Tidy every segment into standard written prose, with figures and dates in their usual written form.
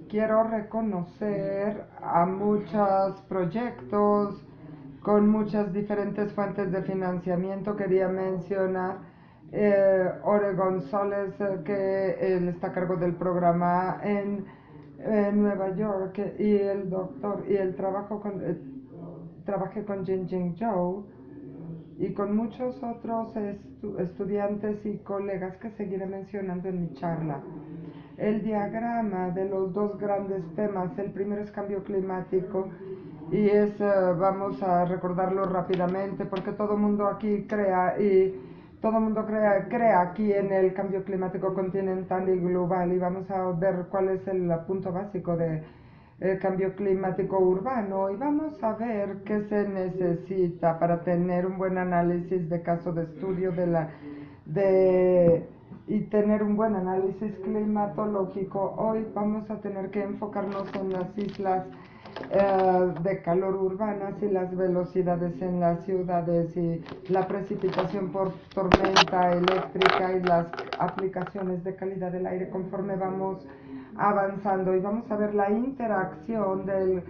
quiero reconocer a muchos proyectos con muchas diferentes fuentes de financiamiento. Quería mencionar Oregon Soles, que él está a cargo del programa en Nueva York, y el doctor, y el trabajo con, trabajé con Jin Jin Zhou y con muchos otros estudiantes y colegas que seguiré mencionando en mi charla. El diagrama de los dos grandes temas, el primero es cambio climático y vamos a recordarlo rápidamente porque todo el mundo aquí crea y todo el mundo crea aquí en el cambio climático continental y global, y vamos a ver cuál es el punto básico de cambio climático urbano, y vamos a ver qué se necesita para tener un buen análisis de caso de estudio de, y tener un buen análisis climatológico. Hoy vamos a tener que enfocarnos en las islas de calor urbanas y las velocidades en las ciudades y la precipitación por tormenta eléctrica y las aplicaciones de calidad del aire conforme vamos avanzando, y vamos a ver la interacción del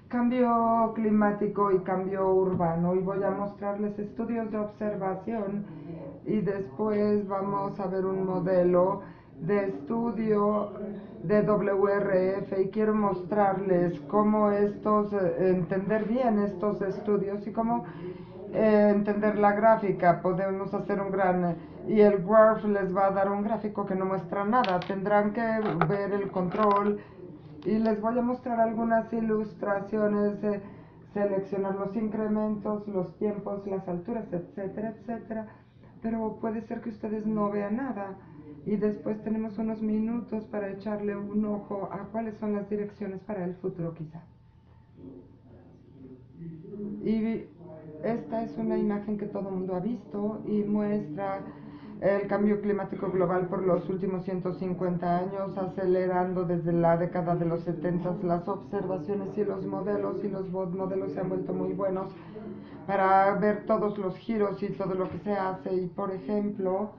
cambio climático y cambio urbano, y voy a mostrarles estudios de observación y después vamos a ver un modelo de estudio de WRF, y quiero mostrarles cómo entender bien estos estudios y cómo entender la gráfica. Podemos hacer un gran y el WRF les va a dar un gráfico que no muestra nada, tendrán que ver el control, y les voy a mostrar algunas ilustraciones, seleccionar los incrementos, los tiempos, las alturas, etcétera, etcétera, pero puede ser que ustedes no vean nada, y después tenemos unos minutos para echarle un ojo a cuáles son las direcciones para el futuro quizá. Y esta es una imagen que todo el mundo ha visto y muestra el cambio climático global por los últimos 150 años, acelerando desde la década de los 70. Las observaciones y los modelos se han vuelto muy buenos para ver todos los giros y todo lo que se hace. Y por ejemplo,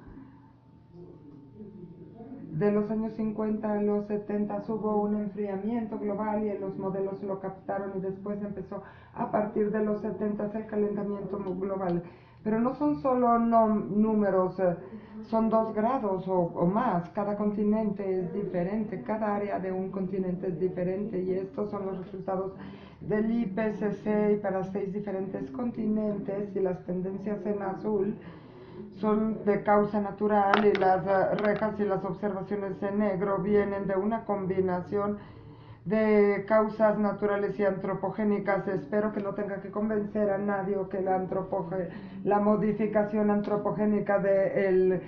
de los años 50 a los 70 hubo un enfriamiento global y los modelos lo captaron, y después empezó a partir de los 70 el calentamiento global. Pero no son solo números, son 2 grados o más. Cada continente es diferente, cada área de un continente es diferente, y estos son los resultados del IPCC para 6 diferentes continentes, y las tendencias en azul son de causa natural, y las rejas y las observaciones en negro vienen de una combinación de causas naturales y antropogénicas. Espero que no tenga que convencer a nadie o que la modificación antropogénica del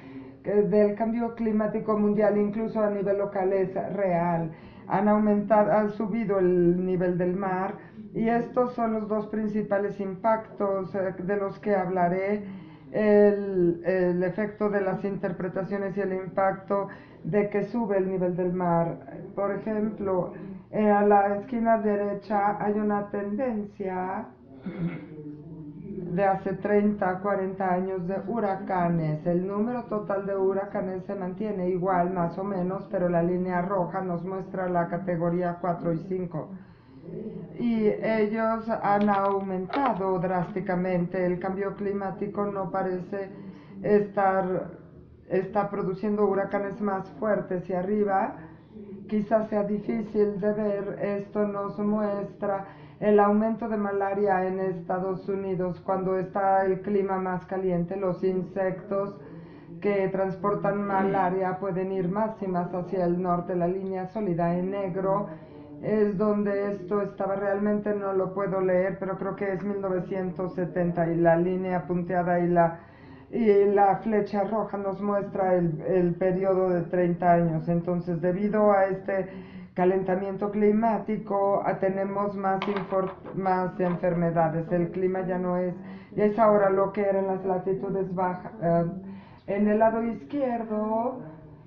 cambio climático mundial, incluso a nivel local, es real. Han subido el nivel del mar, y estos son los dos principales impactos de los que hablaré: el efecto de las interpretaciones y el impacto de que sube el nivel del mar. Por ejemplo, a la esquina derecha hay una tendencia de hace 30, 40 años de huracanes. El número total de huracanes se mantiene igual, más o menos, pero la línea roja nos muestra la categoría 4 y 5. Y ellos han aumentado drásticamente. El cambio climático no parece está produciendo huracanes más fuertes, y arriba quizás sea difícil de ver. Esto nos muestra el aumento de malaria en Estados Unidos cuando está el clima más caliente. Los insectos que transportan malaria pueden ir más y más hacia el norte. La línea sólida en negro es donde esto estaba, realmente no lo puedo leer, pero creo que es 1970, y la línea punteada y la flecha roja nos muestra el periodo de 30 años. Entonces, debido a este calentamiento climático, tenemos más enfermedades. El clima ya es ahora lo que era en las latitudes bajas. En el lado izquierdo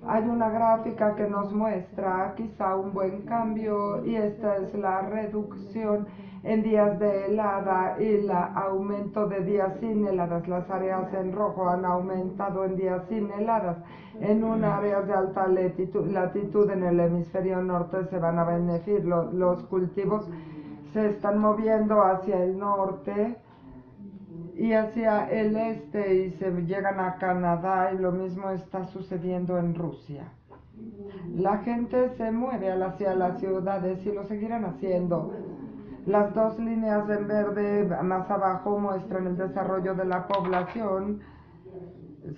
Hay una gráfica que nos muestra quizá un buen cambio y esta es la reducción en días de helada y el aumento de días sin heladas. Las áreas en rojo han aumentado en días sin heladas. En un áreas de alta latitud en el hemisferio norte se van a beneficiar. Los cultivos se están moviendo hacia el norte y hacia el este y se llegan a Canadá y lo mismo está sucediendo en Rusia. La gente se mueve hacia las ciudades y lo seguirán haciendo. Las dos líneas en verde más abajo muestran el desarrollo de la población.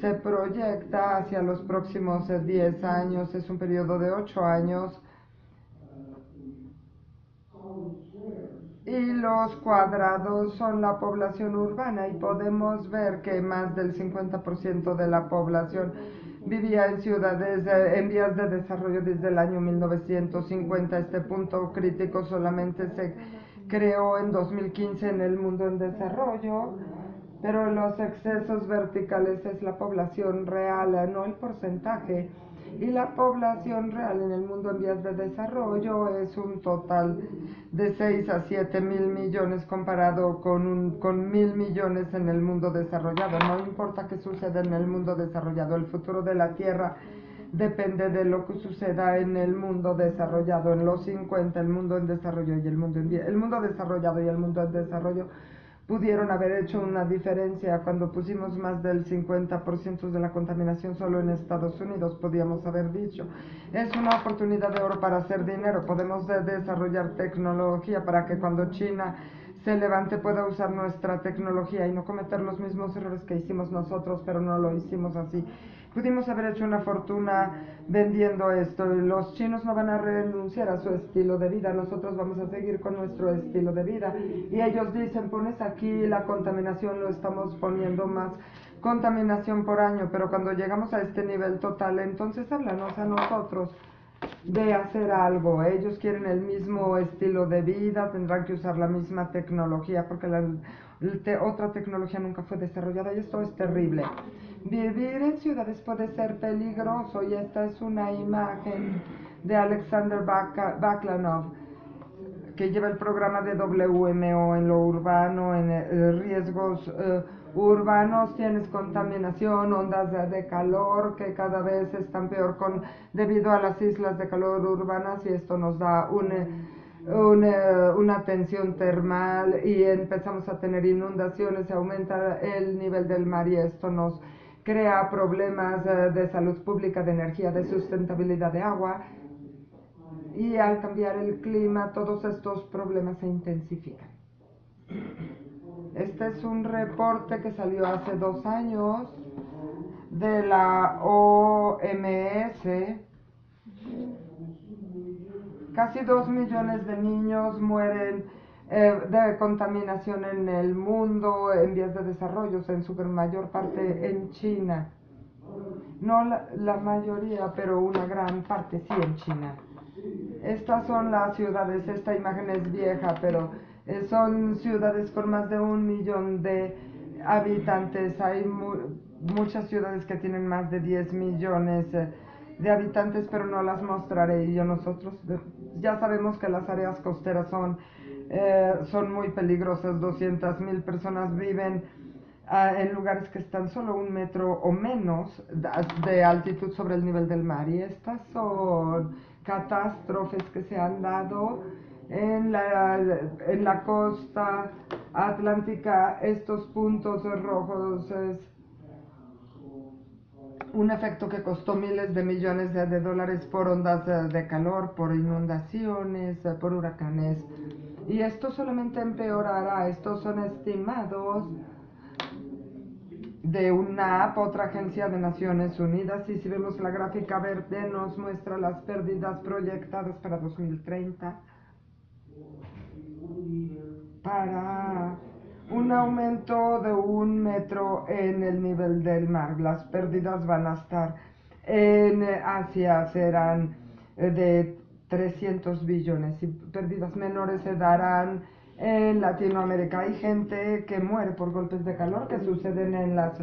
Se proyecta hacia los próximos 10 años, es un periodo de 8 años. Y los cuadrados son la población urbana y podemos ver que más del 50% de la población vivía en ciudades en vías de desarrollo desde el año 1950. Este punto crítico solamente se creó en 2015 en el mundo en desarrollo, pero los excesos verticales es la población real, no el porcentaje. Y la población real en el mundo en vías de desarrollo es un total de 6 a 7 mil millones comparado con 1.000 millones en el mundo desarrollado. No importa qué suceda en el mundo desarrollado, el futuro de la Tierra depende de lo que suceda en el mundo desarrollado. En los 50 el mundo en desarrollo y el mundo desarrollado y el mundo en desarrollo pudieron haber hecho una diferencia cuando pusimos más del 50% de la contaminación solo en Estados Unidos, podíamos haber dicho. Es una oportunidad de oro para hacer dinero, podemos desarrollar tecnología para que cuando China se levante pueda usar nuestra tecnología y no cometer los mismos errores que hicimos nosotros, pero no lo hicimos así. Pudimos haber hecho una fortuna vendiendo esto. Los chinos no van a renunciar a su estilo de vida, nosotros vamos a seguir con nuestro estilo de vida. Y ellos dicen, pones aquí la contaminación, lo estamos poniendo más contaminación por año, pero cuando llegamos a este nivel total, entonces háblanos a nosotros de hacer algo. Ellos quieren el mismo estilo de vida, tendrán que usar la misma tecnología porque otra tecnología nunca fue desarrollada y esto es terrible. Vivir en ciudades puede ser peligroso y esta es una imagen de Alexander Baklanov, que lleva el programa de WMO en lo urbano, en riesgos urbanos. Tienes contaminación, ondas de calor que cada vez están peor debido a las islas de calor urbanas y esto nos da una tensión termal y empezamos a tener inundaciones, se aumenta el nivel del mar y esto nos crea problemas de salud pública, de energía, de sustentabilidad de agua. Y al cambiar el clima, todos estos problemas se intensifican. Este es un reporte que salió hace 2 años de la OMS. Casi 2 millones de niños mueren de contaminación en el mundo en vías de desarrollo, en su mayor parte en China. No la mayoría, pero una gran parte sí en China. Estas son las ciudades, esta imagen es vieja, pero son ciudades con más de 1 millón de habitantes. Hay muchas ciudades que tienen más de 10 millones de habitantes, pero no las mostraré. Y nosotros ya sabemos que las áreas costeras son muy peligrosas. 200,000 personas viven en lugares que están solo 1 metro o menos de altitud sobre el nivel del mar. Y estas son catástrofes que se han dado en la costa atlántica. Estos puntos rojos es un efecto que costó miles de millones de dólares por ondas de calor, por inundaciones, por huracanes. Y esto solamente empeorará. Estos son estimados de UNAP, otra agencia de Naciones Unidas, y si vemos la gráfica verde nos muestra las pérdidas proyectadas para 2030 para un aumento de 1 metro en el nivel del mar. Las pérdidas van a estar en Asia, serán de 300 billones y pérdidas menores se darán en Latinoamérica. Hay gente que muere por golpes de calor que suceden en las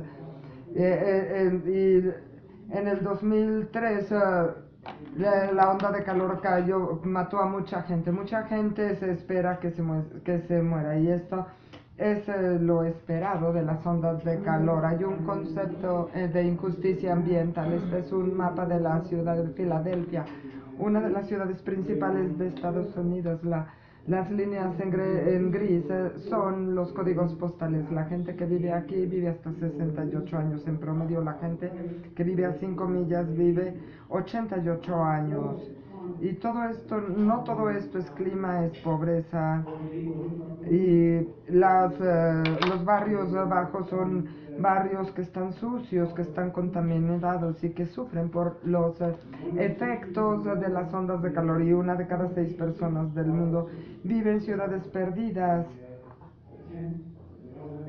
En el 2003 la onda de calor cayó, mató a mucha gente. Mucha gente se espera que se muera y esto es lo esperado de las ondas de calor. Hay un concepto de injusticia ambiental. Este es un mapa de la ciudad de Filadelfia, una de las ciudades principales de Estados Unidos. Las líneas en gris son los códigos postales. La gente que vive aquí vive hasta 68 años en promedio. La gente que vive a 5 millas vive 88 años. Y todo esto, no todo esto es clima, es pobreza. Y los barrios bajos son barrios que están sucios, que están contaminados y que sufren por los efectos de las ondas de calor. Y una de cada 6 personas del mundo vive en ciudades perdidas.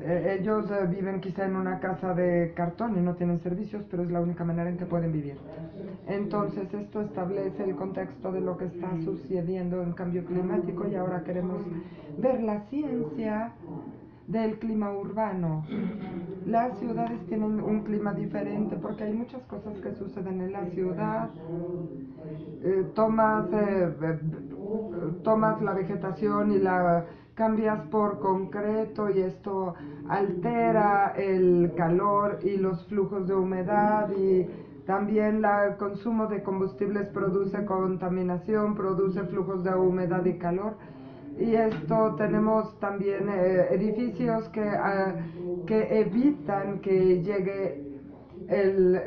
Ellos viven quizá en una casa de cartón y no tienen servicios, pero es la única manera en que pueden vivir. Entonces esto establece el contexto de lo que está sucediendo en cambio climático y ahora queremos ver la ciencia del clima urbano. Las ciudades tienen un clima diferente porque hay muchas cosas que suceden en la ciudad. Tomas la vegetación y la cambias por concreto y esto altera el calor y los flujos de humedad y también el consumo de combustibles produce contaminación, produce flujos de humedad y calor. Y esto tenemos también edificios que evitan que llegue el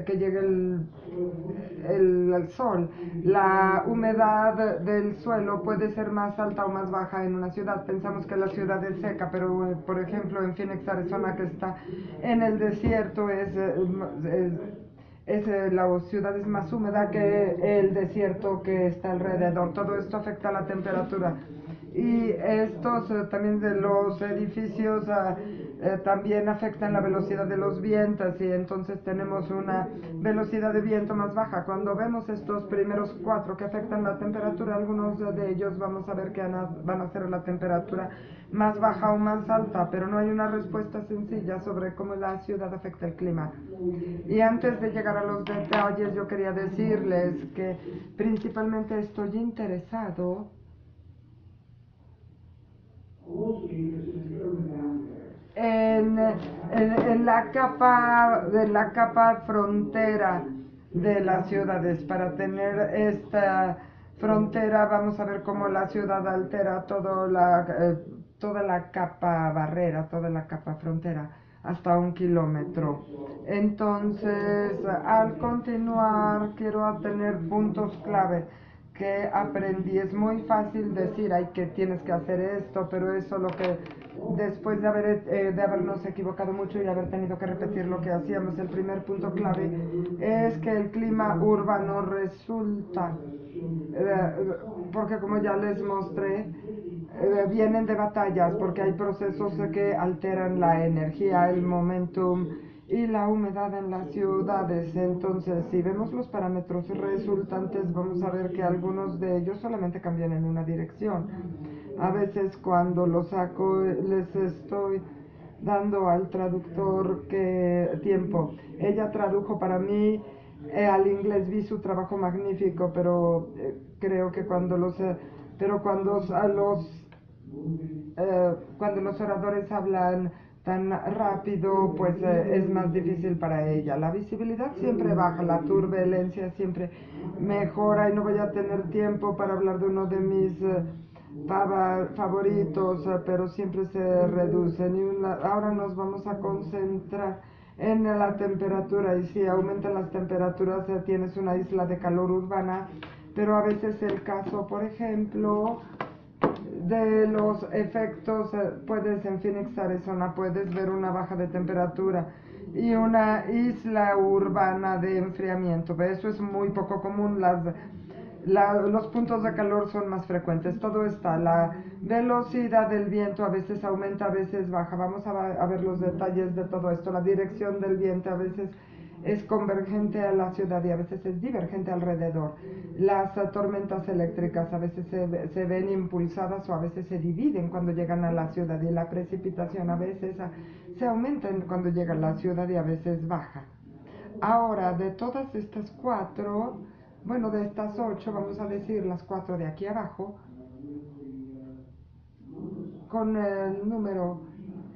sol. La humedad del suelo puede ser más alta o más baja en una ciudad. Pensamos que la ciudad es seca, pero por ejemplo en Phoenix, Arizona, que está en el desierto, la ciudad es más húmeda que el desierto que está alrededor. Todo esto afecta a la temperatura. Y estos también de los edificios también afectan la velocidad de los vientos y entonces tenemos una velocidad de viento más baja. Cuando vemos estos primeros 4 que afectan la temperatura, algunos de ellos vamos a ver que van a ser la temperatura más baja o más alta, pero no hay una respuesta sencilla sobre cómo la ciudad afecta el clima. Y antes de llegar a los detalles, yo quería decirles que principalmente estoy interesado en la capa frontera de las ciudades. Para tener esta frontera vamos a ver cómo la ciudad altera toda la capa barrera, toda la capa frontera hasta 1 kilómetro. Entonces, al continuar, quiero tener puntos clave que aprendí. Es muy fácil decir, ay, que tienes que hacer esto, pero eso lo que después de habernos equivocado mucho y haber tenido que repetir lo que hacíamos, el primer punto clave es que el clima urbano resulta, porque como ya les mostré, vienen de batallas, porque hay procesos que alteran la energía, el momentum y la humedad en las ciudades. Entonces, si vemos los parámetros resultantes, vamos a ver que algunos de ellos solamente cambian en una dirección. A veces cuando lo saco les estoy dando al traductor que tiempo. Ella tradujo para mí al inglés, vi su trabajo magnífico, pero creo que cuando los oradores hablan tan rápido, pues es más difícil para ella. La visibilidad siempre baja, la turbulencia siempre mejora y no voy a tener tiempo para hablar de uno de mis favoritos, pero siempre se reducen. Ahora nos vamos a concentrar en la temperatura y si aumentan las temperaturas tienes una isla de calor urbana, pero a veces el caso, por ejemplo, de los efectos, puedes en Phoenix, Arizona, puedes ver una baja de temperatura y una isla urbana de enfriamiento. Eso es muy poco común. Los puntos de calor son más frecuentes. Todo está. La velocidad del viento a veces aumenta, a veces baja. Vamos a ver los detalles de todo esto. La dirección del viento a veces es convergente a la ciudad y a veces es divergente alrededor. Las tormentas eléctricas a veces se ven impulsadas o a veces se dividen cuando llegan a la ciudad y la precipitación a veces se aumenta cuando llega a la ciudad y a veces baja. Ahora, de todas estas 4, bueno, de estas 8, vamos a decir las 4 de aquí abajo, con el número.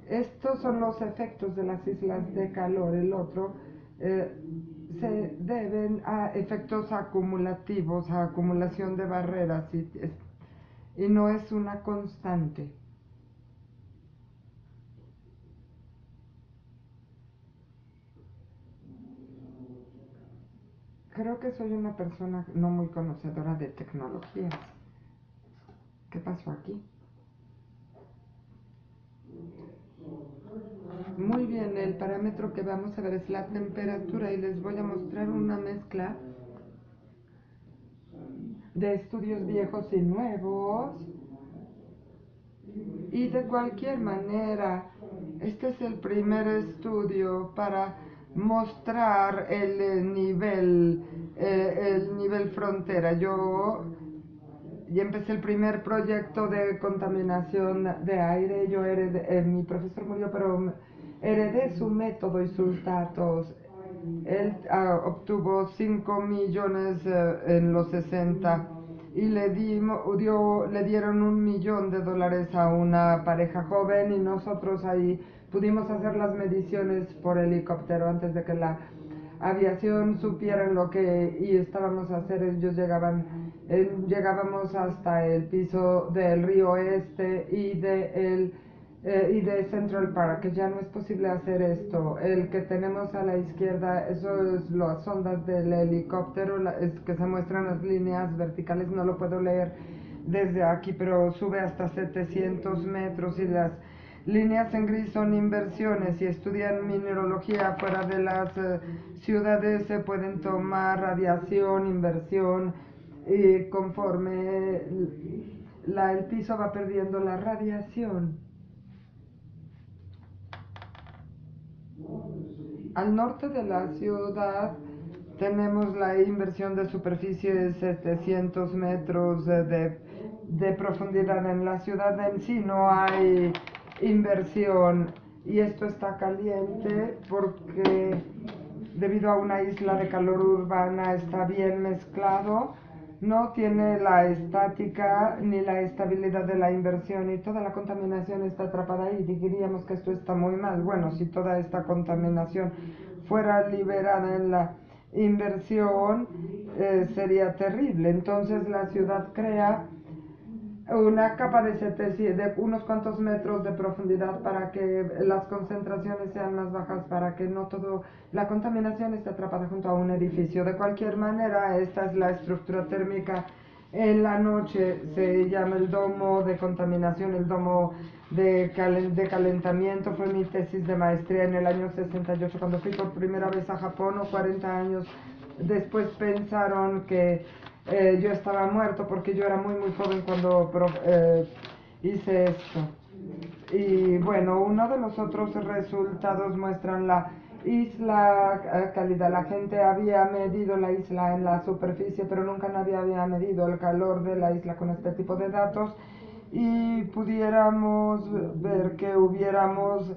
Estos son los efectos de las islas de calor. El otro eh, se deben a efectos acumulativos, a acumulación de barreras, y no es una constante. Creo que soy una persona no muy conocedora de tecnologías. ¿Qué pasó aquí? Muy bien, el parámetro que vamos a ver es la temperatura y les voy a mostrar una mezcla de estudios viejos y nuevos. Y de cualquier manera, este es el primer estudio para mostrar el nivel frontera. Yo y empecé el primer proyecto de contaminación de aire. Mi profesor murió, pero heredé su método y sus datos. Él obtuvo 5 millones en los 60 y le dieron $1 millón a una pareja joven y nosotros ahí pudimos hacer las mediciones por helicóptero antes de que la aviación supieran lo que y estábamos a hacer. Llegábamos hasta el piso del río Este y de Central Park, que ya no es posible hacer esto. El que tenemos a la izquierda, eso es las ondas del helicóptero, es que se muestran las líneas verticales, no lo puedo leer desde aquí, pero sube hasta 700 metros y las líneas en gris son inversiones. Si estudian mineralogía fuera de las ciudades se pueden tomar radiación, inversión, y conforme el piso va perdiendo la radiación. Al norte de la ciudad tenemos la inversión de superficie de 700 metros de profundidad. En la ciudad en sí no hay inversión y esto está caliente porque debido a una isla de calor urbana está bien mezclado, no tiene la estática ni la estabilidad de la inversión y toda la contaminación está atrapada ahí. Diríamos que esto está muy mal. Bueno, si toda esta contaminación fuera liberada en la inversión, sería terrible. Entonces la ciudad crea una capa de unos cuantos metros de profundidad para que las concentraciones sean más bajas, para que no todo la contaminación esté atrapada junto a un edificio. De cualquier manera, esta es la estructura térmica. En la noche se llama el domo de contaminación, el domo de calentamiento. Fue mi tesis de maestría en el año 68, cuando fui por primera vez a Japón, o 40 años después pensaron que yo estaba muerto porque yo era muy muy joven cuando hice esto. Y bueno, uno de los otros resultados muestran la isla cálida. La gente había medido la isla en la superficie, pero nunca nadie había medido el calor de la isla con este tipo de datos y pudiéramos ver que hubiéramos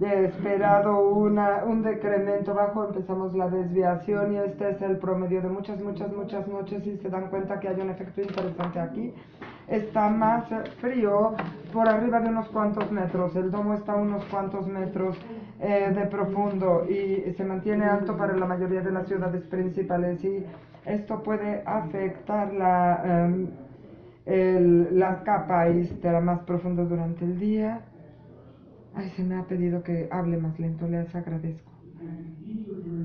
esperado un decremento bajo. Empezamos la desviación y este es el promedio de muchas, muchas, muchas noches y se dan cuenta que hay un efecto interesante aquí. Está más frío por arriba de unos cuantos metros, el domo está a unos cuantos metros de profundo y se mantiene alto para la mayoría de las ciudades principales y esto puede afectar la capa y estará más profundo durante el día. Ay, se me ha pedido que hable más lento, les agradezco.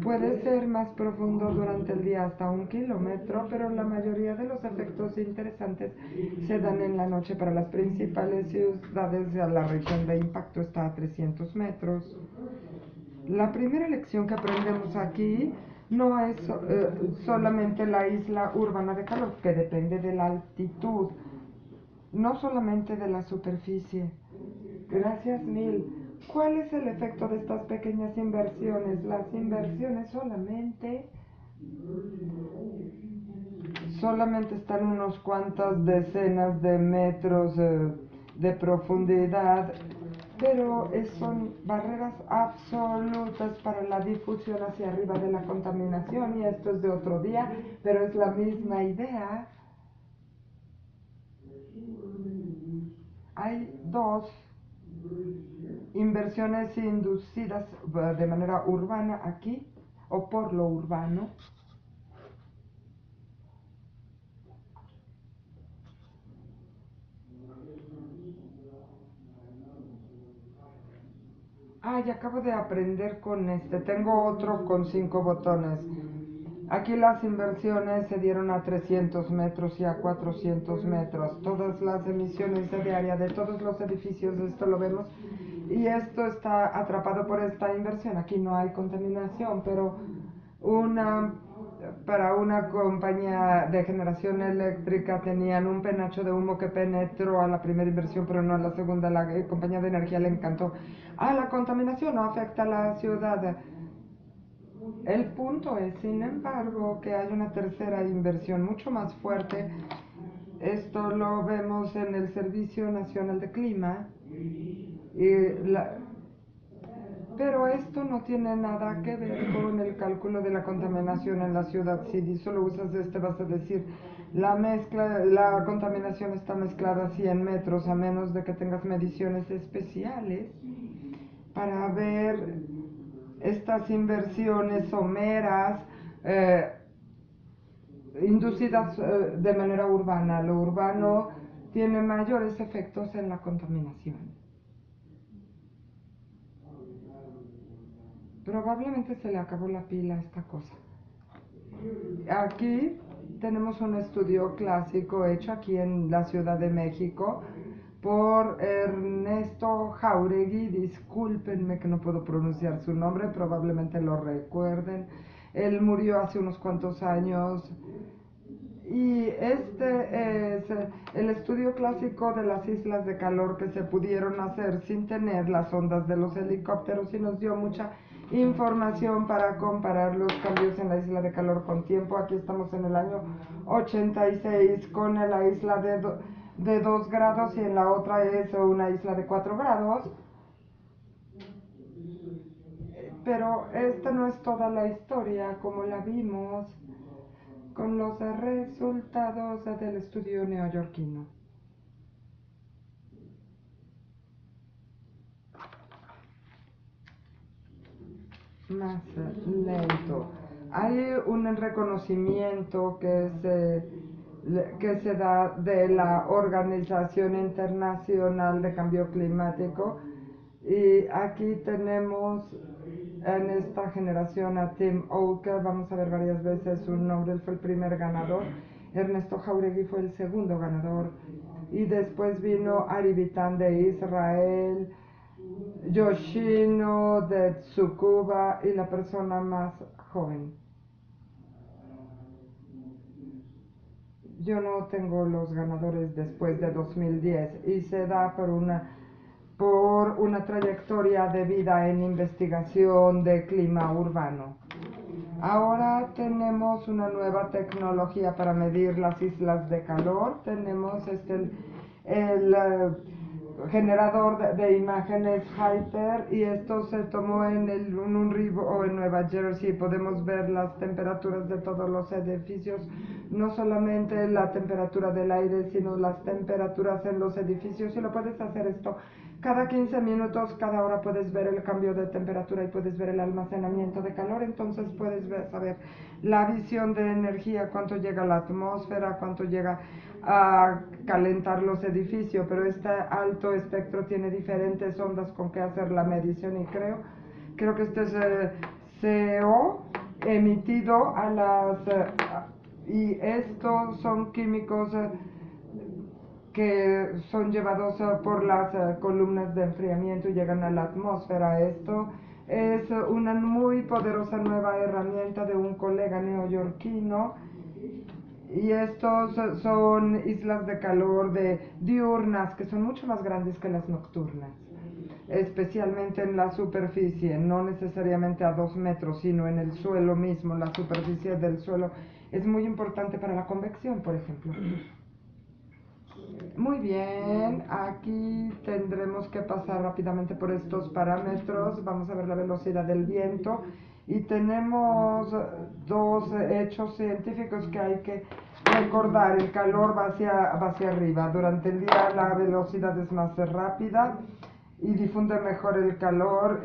Puede ser más profundo durante el día, hasta 1 kilómetro, pero la mayoría de los efectos interesantes se dan en la noche. Para las principales ciudades, la región de impacto está a 300 metros. La primera lección que aprendemos aquí no es solamente la isla urbana de calor, que depende de la altitud, no solamente de la superficie. Gracias mil. ¿Cuál es el efecto de estas pequeñas inversiones? Las inversiones solamente están unos cuantas decenas de metros de profundidad pero son barreras absolutas para la difusión hacia arriba de la contaminación, y esto es de otro día, pero es la misma idea. Hay dos inversiones inducidas de manera urbana aquí, o por lo urbano. Ay, acabo de aprender con este. Tengo otro con 5 botones. Aquí las inversiones se dieron a 300 metros y a 400 metros. Todas las emisiones de área de todos los edificios, esto lo vemos. Y esto está atrapado por esta inversión. Aquí no hay contaminación, pero una, para una compañía de generación eléctrica tenían un penacho de humo que penetró a la primera inversión, pero no a la segunda. La compañía de energía le encantó. Ah, la contaminación no afecta a la ciudad. El punto es, sin embargo, que hay una tercera inversión mucho más fuerte. Esto lo vemos en el Servicio Nacional de Clima. Pero esto no tiene nada que ver con el cálculo de la contaminación en la ciudad. Si solo usas este, vas a decir, la contaminación está mezclada a 100 metros, a menos de que tengas mediciones especiales para ver estas inversiones someras inducidas de manera urbana. Lo urbano tiene mayores efectos en la contaminación. Probablemente se le acabó la pila a esta cosa. Aquí tenemos un estudio clásico hecho aquí en la Ciudad de México por Ernesto Jauregui. Discúlpenme que no puedo pronunciar su nombre, probablemente lo recuerden. Él murió hace unos cuantos años. Y este es el estudio clásico de las islas de calor que se pudieron hacer sin tener las ondas de los helicópteros, y nos dio mucha información para comparar los cambios en la isla de calor con tiempo. Aquí estamos en el año 86 con la isla de 2 grados, y en la otra es una isla de 4 grados. Pero esta no es toda la historia como la vimos con los resultados del estudio neoyorquino. Más lento. Hay un reconocimiento que se da de la Organización Internacional de Cambio Climático, y aquí tenemos en esta generación a Tim Oakes. Vamos a ver varias veces su nombre. Él fue el primer ganador. Ernesto Jauregui fue el segundo ganador, y después vino Ari Bitan de Israel, Yoshino de Tsukuba y la persona más joven. Yo no tengo los ganadores después de 2010, y se da por una trayectoria de vida en investigación de clima urbano. Ahora tenemos una nueva tecnología para medir las islas de calor. Tenemos el generador de imágenes Hyper, y esto se tomó en un río en Nueva Jersey. Podemos ver las temperaturas de todos los edificios, no solamente la temperatura del aire, sino las temperaturas en los edificios, y lo puedes hacer esto cada 15 minutos, cada hora puedes ver el cambio de temperatura y puedes ver el almacenamiento de calor. Entonces puedes saber la visión de energía, cuánto llega a la atmósfera, cuánto llega a calentar los edificios. Pero este alto espectro tiene diferentes ondas con que hacer la medición, y creo que este es CO emitido a y estos son químicos que son llevados por las columnas de enfriamiento y llegan a la atmósfera. Esto es una muy poderosa nueva herramienta de un colega neoyorquino, y estos son islas de calor diurnas, que son mucho más grandes que las nocturnas, especialmente en la superficie, no necesariamente a 2 metros, sino en el suelo mismo. La superficie del suelo es muy importante para la convección, por ejemplo. Muy bien, aquí tendremos que pasar rápidamente por estos parámetros. Vamos a ver la velocidad del viento y tenemos dos hechos científicos que hay que recordar. El calor va hacia arriba. Durante el día la velocidad es más rápida y difunde mejor el calor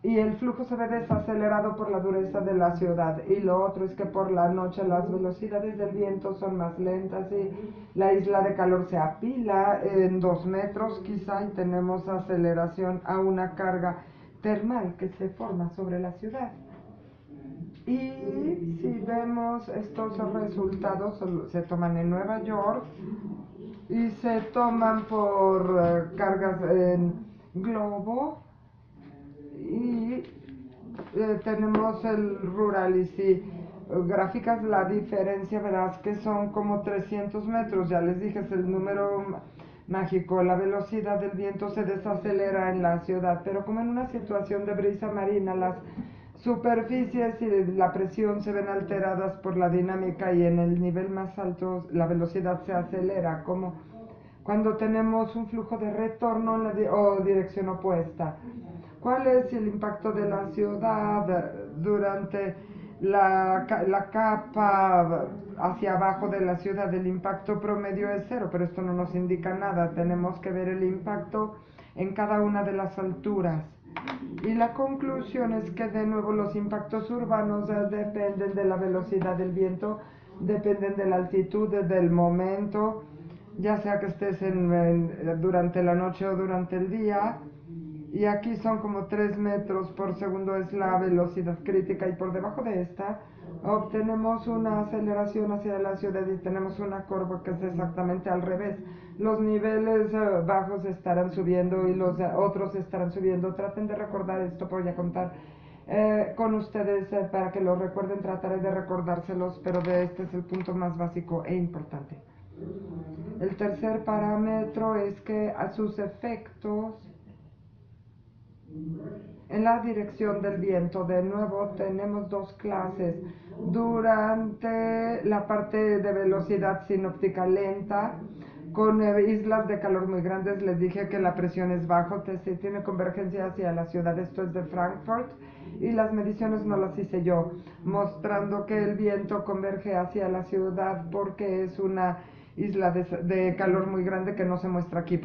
y el flujo se ve desacelerado por la dureza de la ciudad. Y lo otro es que por la noche las velocidades del viento son más lentas y la isla de calor se apila en 2 metros quizá y tenemos aceleración a una carga termal que se forma sobre la ciudad. Y si vemos estos resultados, se toman en Nueva York y se toman por cargas en globo y tenemos el rural y si gráficas la diferencia verás que son como 300 metros, ya les dije es el número mágico, la velocidad del viento se desacelera en la ciudad, pero como en una situación de brisa marina las superficies y la presión se ven alteradas por la dinámica y en el nivel más alto la velocidad se acelera como cuando tenemos un flujo de retorno en o dirección opuesta. ¿Cuál es el impacto de la ciudad durante la capa hacia abajo de la ciudad? El impacto promedio es cero, pero esto no nos indica nada. Tenemos que ver el impacto en cada una de las alturas. Y la conclusión es que de nuevo los impactos urbanos dependen de la velocidad del viento, dependen de la altitud, del momento, ya sea que estés durante la noche o durante el día. Y aquí son como 3 metros por segundo es la velocidad crítica y por debajo de esta obtenemos una aceleración hacia la ciudad y tenemos una curva que es exactamente al revés. Los niveles bajos estarán subiendo y los otros estarán subiendo. Traten de recordar esto, voy a contar con ustedes para que lo recuerden, trataré de recordárselos, pero este es el punto más básico e importante. El tercer parámetro es que a sus efectos en la dirección del viento, de nuevo, tenemos dos clases. Durante la parte de velocidad sinóptica lenta, con islas de calor muy grandes, les dije que la presión es bajo, tiene convergencia hacia la ciudad, esto es de Frankfurt, y las mediciones no las hice yo, mostrando que el viento converge hacia la ciudad porque es una isla de calor muy grande que no se muestra aquí.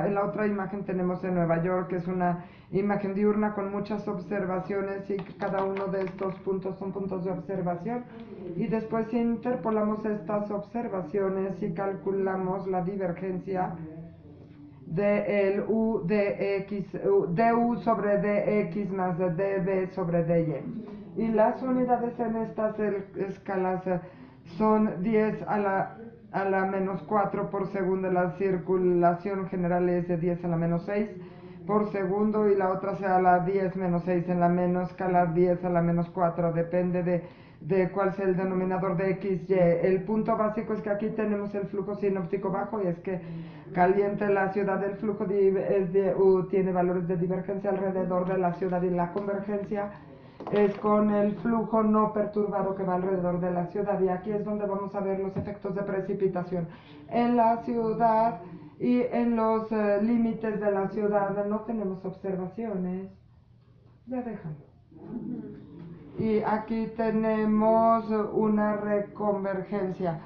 En la otra imagen tenemos en Nueva York, que es una imagen diurna con muchas observaciones y cada uno de estos puntos son puntos de observación. Y después interpolamos estas observaciones y calculamos la divergencia del U de X, du sobre dx más db sobre dy. Y las unidades en estas escalas son 10 a la menos 4 por segundo, la circulación general es de 10 a la menos 6 por segundo y la otra sea a la 10 menos 6 en la menos escala 10 a la menos 4, depende de cuál sea el denominador de XY. El punto básico es que aquí tenemos el flujo sinóptico bajo y es que caliente la ciudad, el flujo tiene valores de divergencia alrededor de la ciudad y la convergencia es con el flujo no perturbado que va alrededor de la ciudad y aquí es donde vamos a ver los efectos de precipitación en la ciudad y en los límites de la ciudad no tenemos observaciones, ya déjalo. Y aquí tenemos una reconvergencia.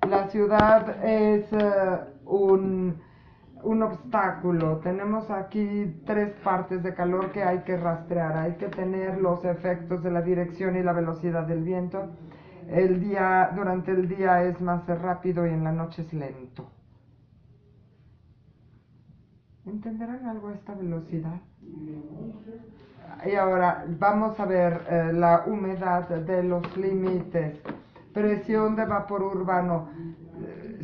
La ciudad es un obstáculo. Tenemos aquí tres partes de calor que hay que rastrear. Hay que tener los efectos de la dirección y la velocidad del viento. Durante el día es más rápido y en la noche es lento. ¿Entenderán algo esta velocidad? Y ahora vamos a ver la humedad de los límites. Presión de vapor urbano.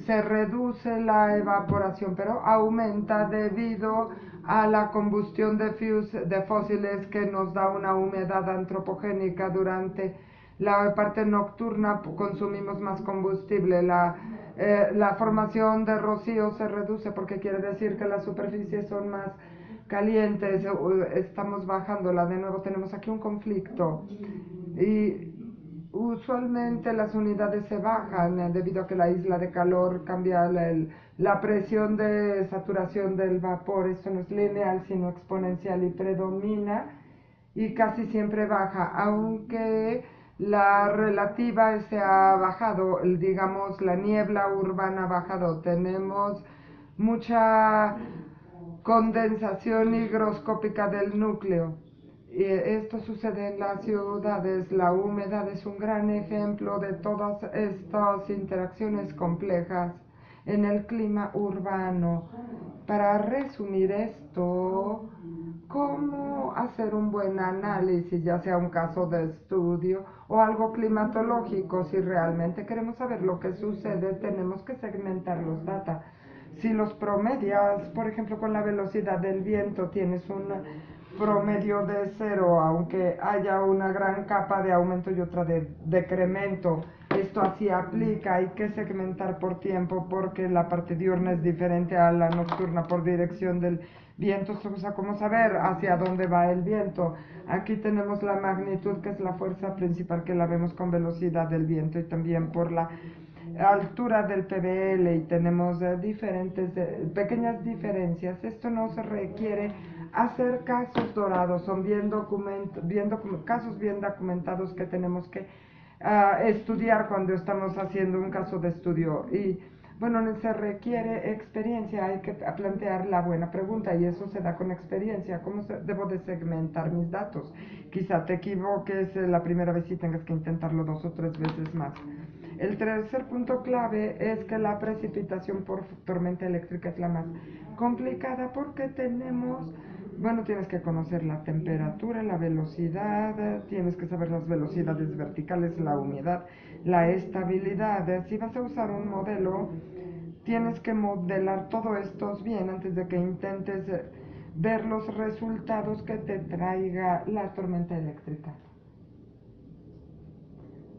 Se reduce la evaporación, pero aumenta debido a la combustión de fósiles que nos da una humedad antropogénica. Durante la parte nocturna consumimos más combustible. La formación de rocío se reduce porque quiere decir que las superficies son más calientes, estamos bajándola. De nuevo tenemos aquí un conflicto y usualmente las unidades se bajan debido a que la isla de calor cambia la presión de saturación del vapor. Esto no es lineal sino exponencial y predomina y casi siempre baja, aunque la relativa se ha bajado, digamos la niebla urbana ha bajado. Tenemos mucha condensación higroscópica del núcleo. Y esto sucede en las ciudades. La humedad es un gran ejemplo de todas estas interacciones complejas en el clima urbano. Para resumir esto, ¿cómo hacer un buen análisis, ya sea un caso de estudio o algo climatológico? Si realmente queremos saber lo que sucede, tenemos que segmentar los datos. Si los promedias, por ejemplo, con la velocidad del viento, tienes un promedio de cero, aunque haya una gran capa de aumento y otra de decremento. Esto así aplica, hay que segmentar por tiempo porque la parte diurna es diferente a la nocturna por dirección del viento. O sea, ¿cómo saber hacia dónde va el viento? Aquí tenemos la magnitud, que es la fuerza principal que la vemos con velocidad del viento, y también por la altura del PBL, y tenemos diferentes pequeñas diferencias. Esto nos requiere hacer casos dorados, son casos bien documentados que tenemos que estudiar cuando estamos haciendo un caso de estudio. Y bueno, se requiere experiencia, hay que plantear la buena pregunta y eso se da con experiencia. ¿Cómo debo de segmentar mis datos? Quizá te equivoques la primera vez y tengas que intentarlo 2 o 3 veces más. El tercer punto clave es que la precipitación por tormenta eléctrica es la más complicada porque tienes que conocer la temperatura, la velocidad, tienes que saber las velocidades verticales, la humedad, la estabilidad. Si vas a usar un modelo, tienes que modelar todo esto bien antes de que intentes ver los resultados que te traiga la tormenta eléctrica.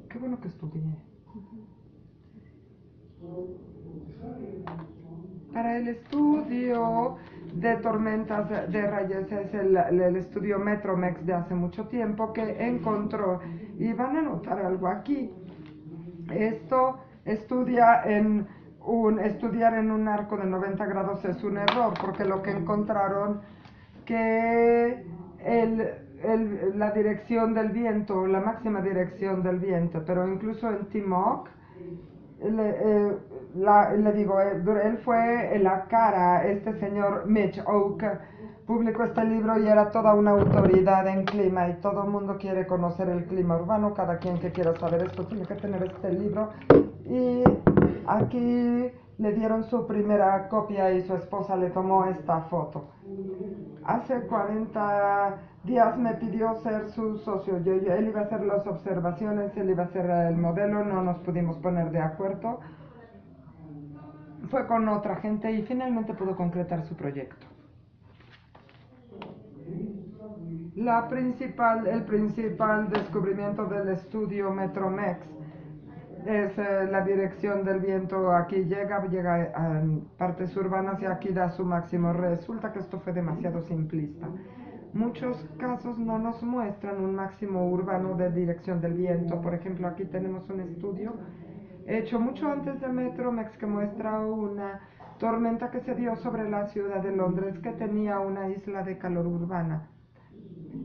Qué bueno que estudié. Para el estudio de tormentas de rayos es el estudio Metromex de hace mucho tiempo que encontró, y van a notar algo aquí. Esto estudiar en un arco de 90 grados es un error, porque lo que encontraron que la dirección del viento, la máxima dirección del viento, pero incluso en Timok, le digo, él fue la cara, este señor Mitch Oak publicó este libro y era toda una autoridad en clima, y todo el mundo quiere conocer el clima urbano. Cada quien que quiera saber esto tiene que tener este libro, y aquí le dieron su primera copia y su esposa le tomó esta foto. Hace 40 días me pidió ser su socio. Él iba a hacer las observaciones, él iba a hacer el modelo, no nos pudimos poner de acuerdo. Fue con otra gente y finalmente pudo concretar su proyecto. El principal descubrimiento del estudio Metromex es la dirección del viento. Aquí llega a partes urbanas y aquí da su máximo. Resulta que esto fue demasiado simplista. Muchos casos no nos muestran un máximo urbano de dirección del viento. Por ejemplo, aquí tenemos un estudio hecho mucho antes de Metromex que muestra una tormenta que se dio sobre la ciudad de Londres, que tenía una isla de calor urbana.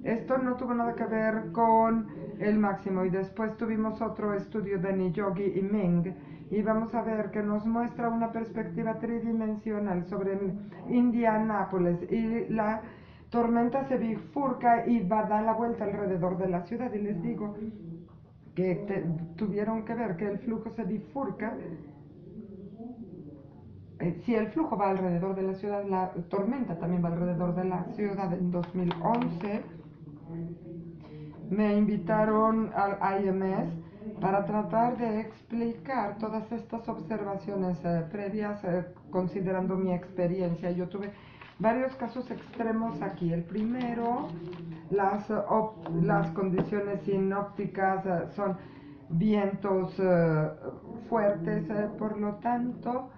Esto no tuvo nada que ver con el máximo, y después tuvimos otro estudio de Niyogi y Ming, y vamos a ver que nos muestra una perspectiva tridimensional sobre Indianápolis, y la tormenta se bifurca y va a dar la vuelta alrededor de la ciudad. Y les digo que tuvieron que ver que el flujo se bifurca. Si el flujo va alrededor de la ciudad, la tormenta también va alrededor de la ciudad. En 2011 me invitaron al IMS para tratar de explicar todas estas observaciones previas, considerando mi experiencia. Yo tuve varios casos extremos aquí. El primero, las condiciones sinópticas son vientos fuertes, por lo tanto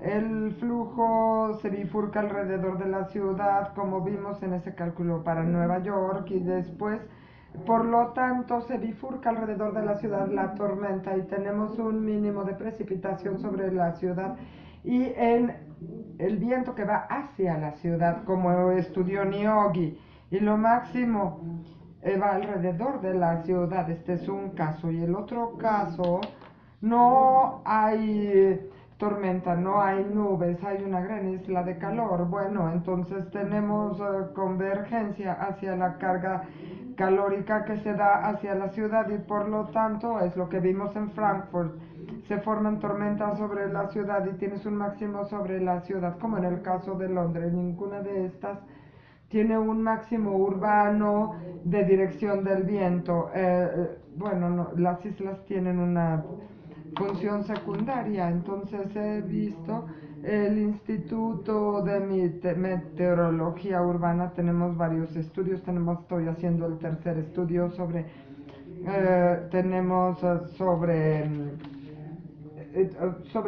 el flujo se bifurca alrededor de la ciudad, como vimos en ese cálculo para Nueva York, y después Por lo tanto, se bifurca alrededor de la ciudad la tormenta y tenemos un mínimo de precipitación sobre la ciudad y en el viento que va hacia la ciudad, como estudió Niogi, y lo máximo va alrededor de la ciudad. Este es un caso. Y el otro caso, no hay tormenta, no hay nubes, hay una gran isla de calor. Bueno, entonces tenemos convergencia hacia la carga calórica que se da hacia la ciudad y por lo tanto es lo que vimos en Frankfurt. Se forman tormentas sobre la ciudad y tienes un máximo sobre la ciudad, como en el caso de Londres. Ninguna de estas tiene un máximo urbano de dirección del viento. Bueno, no, las islas tienen una función secundaria, entonces he visto el Instituto de Meteorología Urbana, tenemos varios estudios, estoy haciendo el tercer estudio sobre, tenemos sobre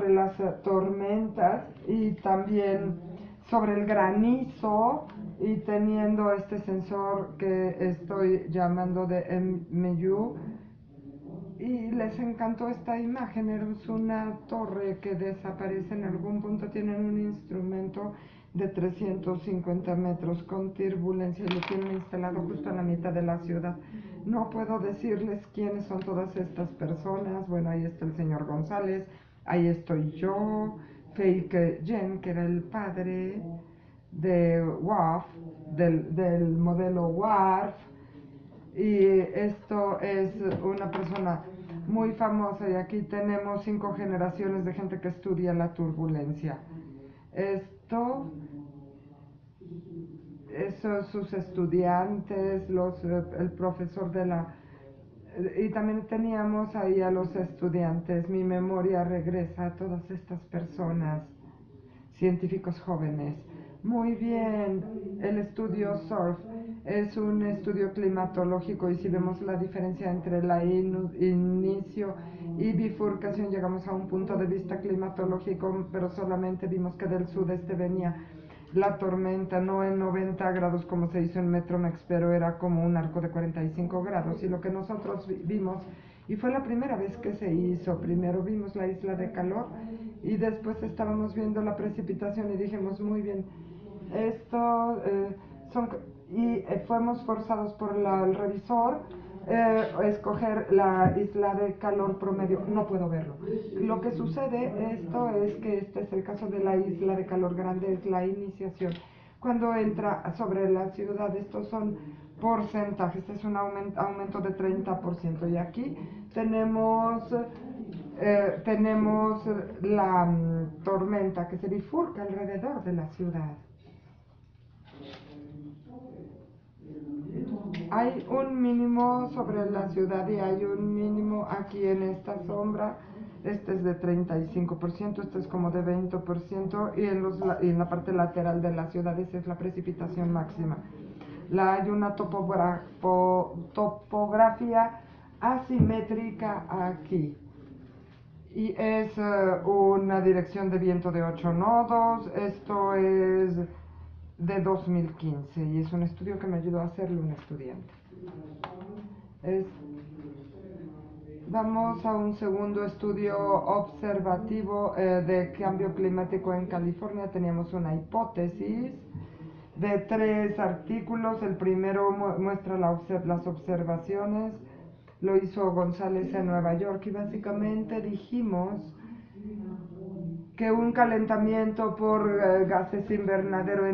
las tormentas y también sobre el granizo y teniendo este sensor que estoy llamando de MU y les encantó esta imagen, es una torre que desaparece en algún punto, tienen un instrumento de 350 metros con turbulencia y lo tienen instalado justo en la mitad de la ciudad. No puedo decirles quiénes son todas estas personas, bueno, ahí está el señor González, ahí estoy yo, Fake Jen, que era el padre de WAF, del modelo WARF, y esto es una persona muy famosa y aquí tenemos 5 generaciones de gente que estudia la turbulencia. Esto, esos sus estudiantes, el profesor de la... Y también teníamos ahí a los estudiantes. Mi memoria regresa a todas estas personas, científicos jóvenes. Muy bien, el estudio SURF es un estudio climatológico y si vemos la diferencia entre la inicio y bifurcación llegamos a un punto de vista climatológico, pero solamente vimos que del sudeste venía la tormenta, no en 90 grados como se hizo en Metromex, pero era como un arco de 45 grados. Y lo que nosotros vimos, y fue la primera vez que se hizo, primero vimos la isla de calor y después estábamos viendo la precipitación y dijimos, muy bien, esto son... Y fuimos forzados por el revisor escoger la isla de calor promedio. No puedo verlo. Lo que sucede esto es que este es el caso de la isla de calor grande, es la iniciación. Cuando entra sobre la ciudad, estos son porcentajes, este es un aumento de 30%. Y aquí tenemos la tormenta que se bifurca alrededor de la ciudad. Hay un mínimo sobre la ciudad y hay un mínimo aquí en esta sombra. Este es de 35%, este es como de 20% y en la parte lateral de la ciudad esa es la precipitación máxima. Hay una topografía asimétrica aquí. Y es una dirección de viento de 8 nodos. Esto es de 2015 y es un estudio que me ayudó a hacerlo un estudiante. Es, Vamos a un segundo estudio observativo de cambio climático en California. Teníamos una hipótesis de 3 artículos. El primero muestra las observaciones. Lo hizo González en Nueva York y básicamente dijimos que un calentamiento por gases invernadero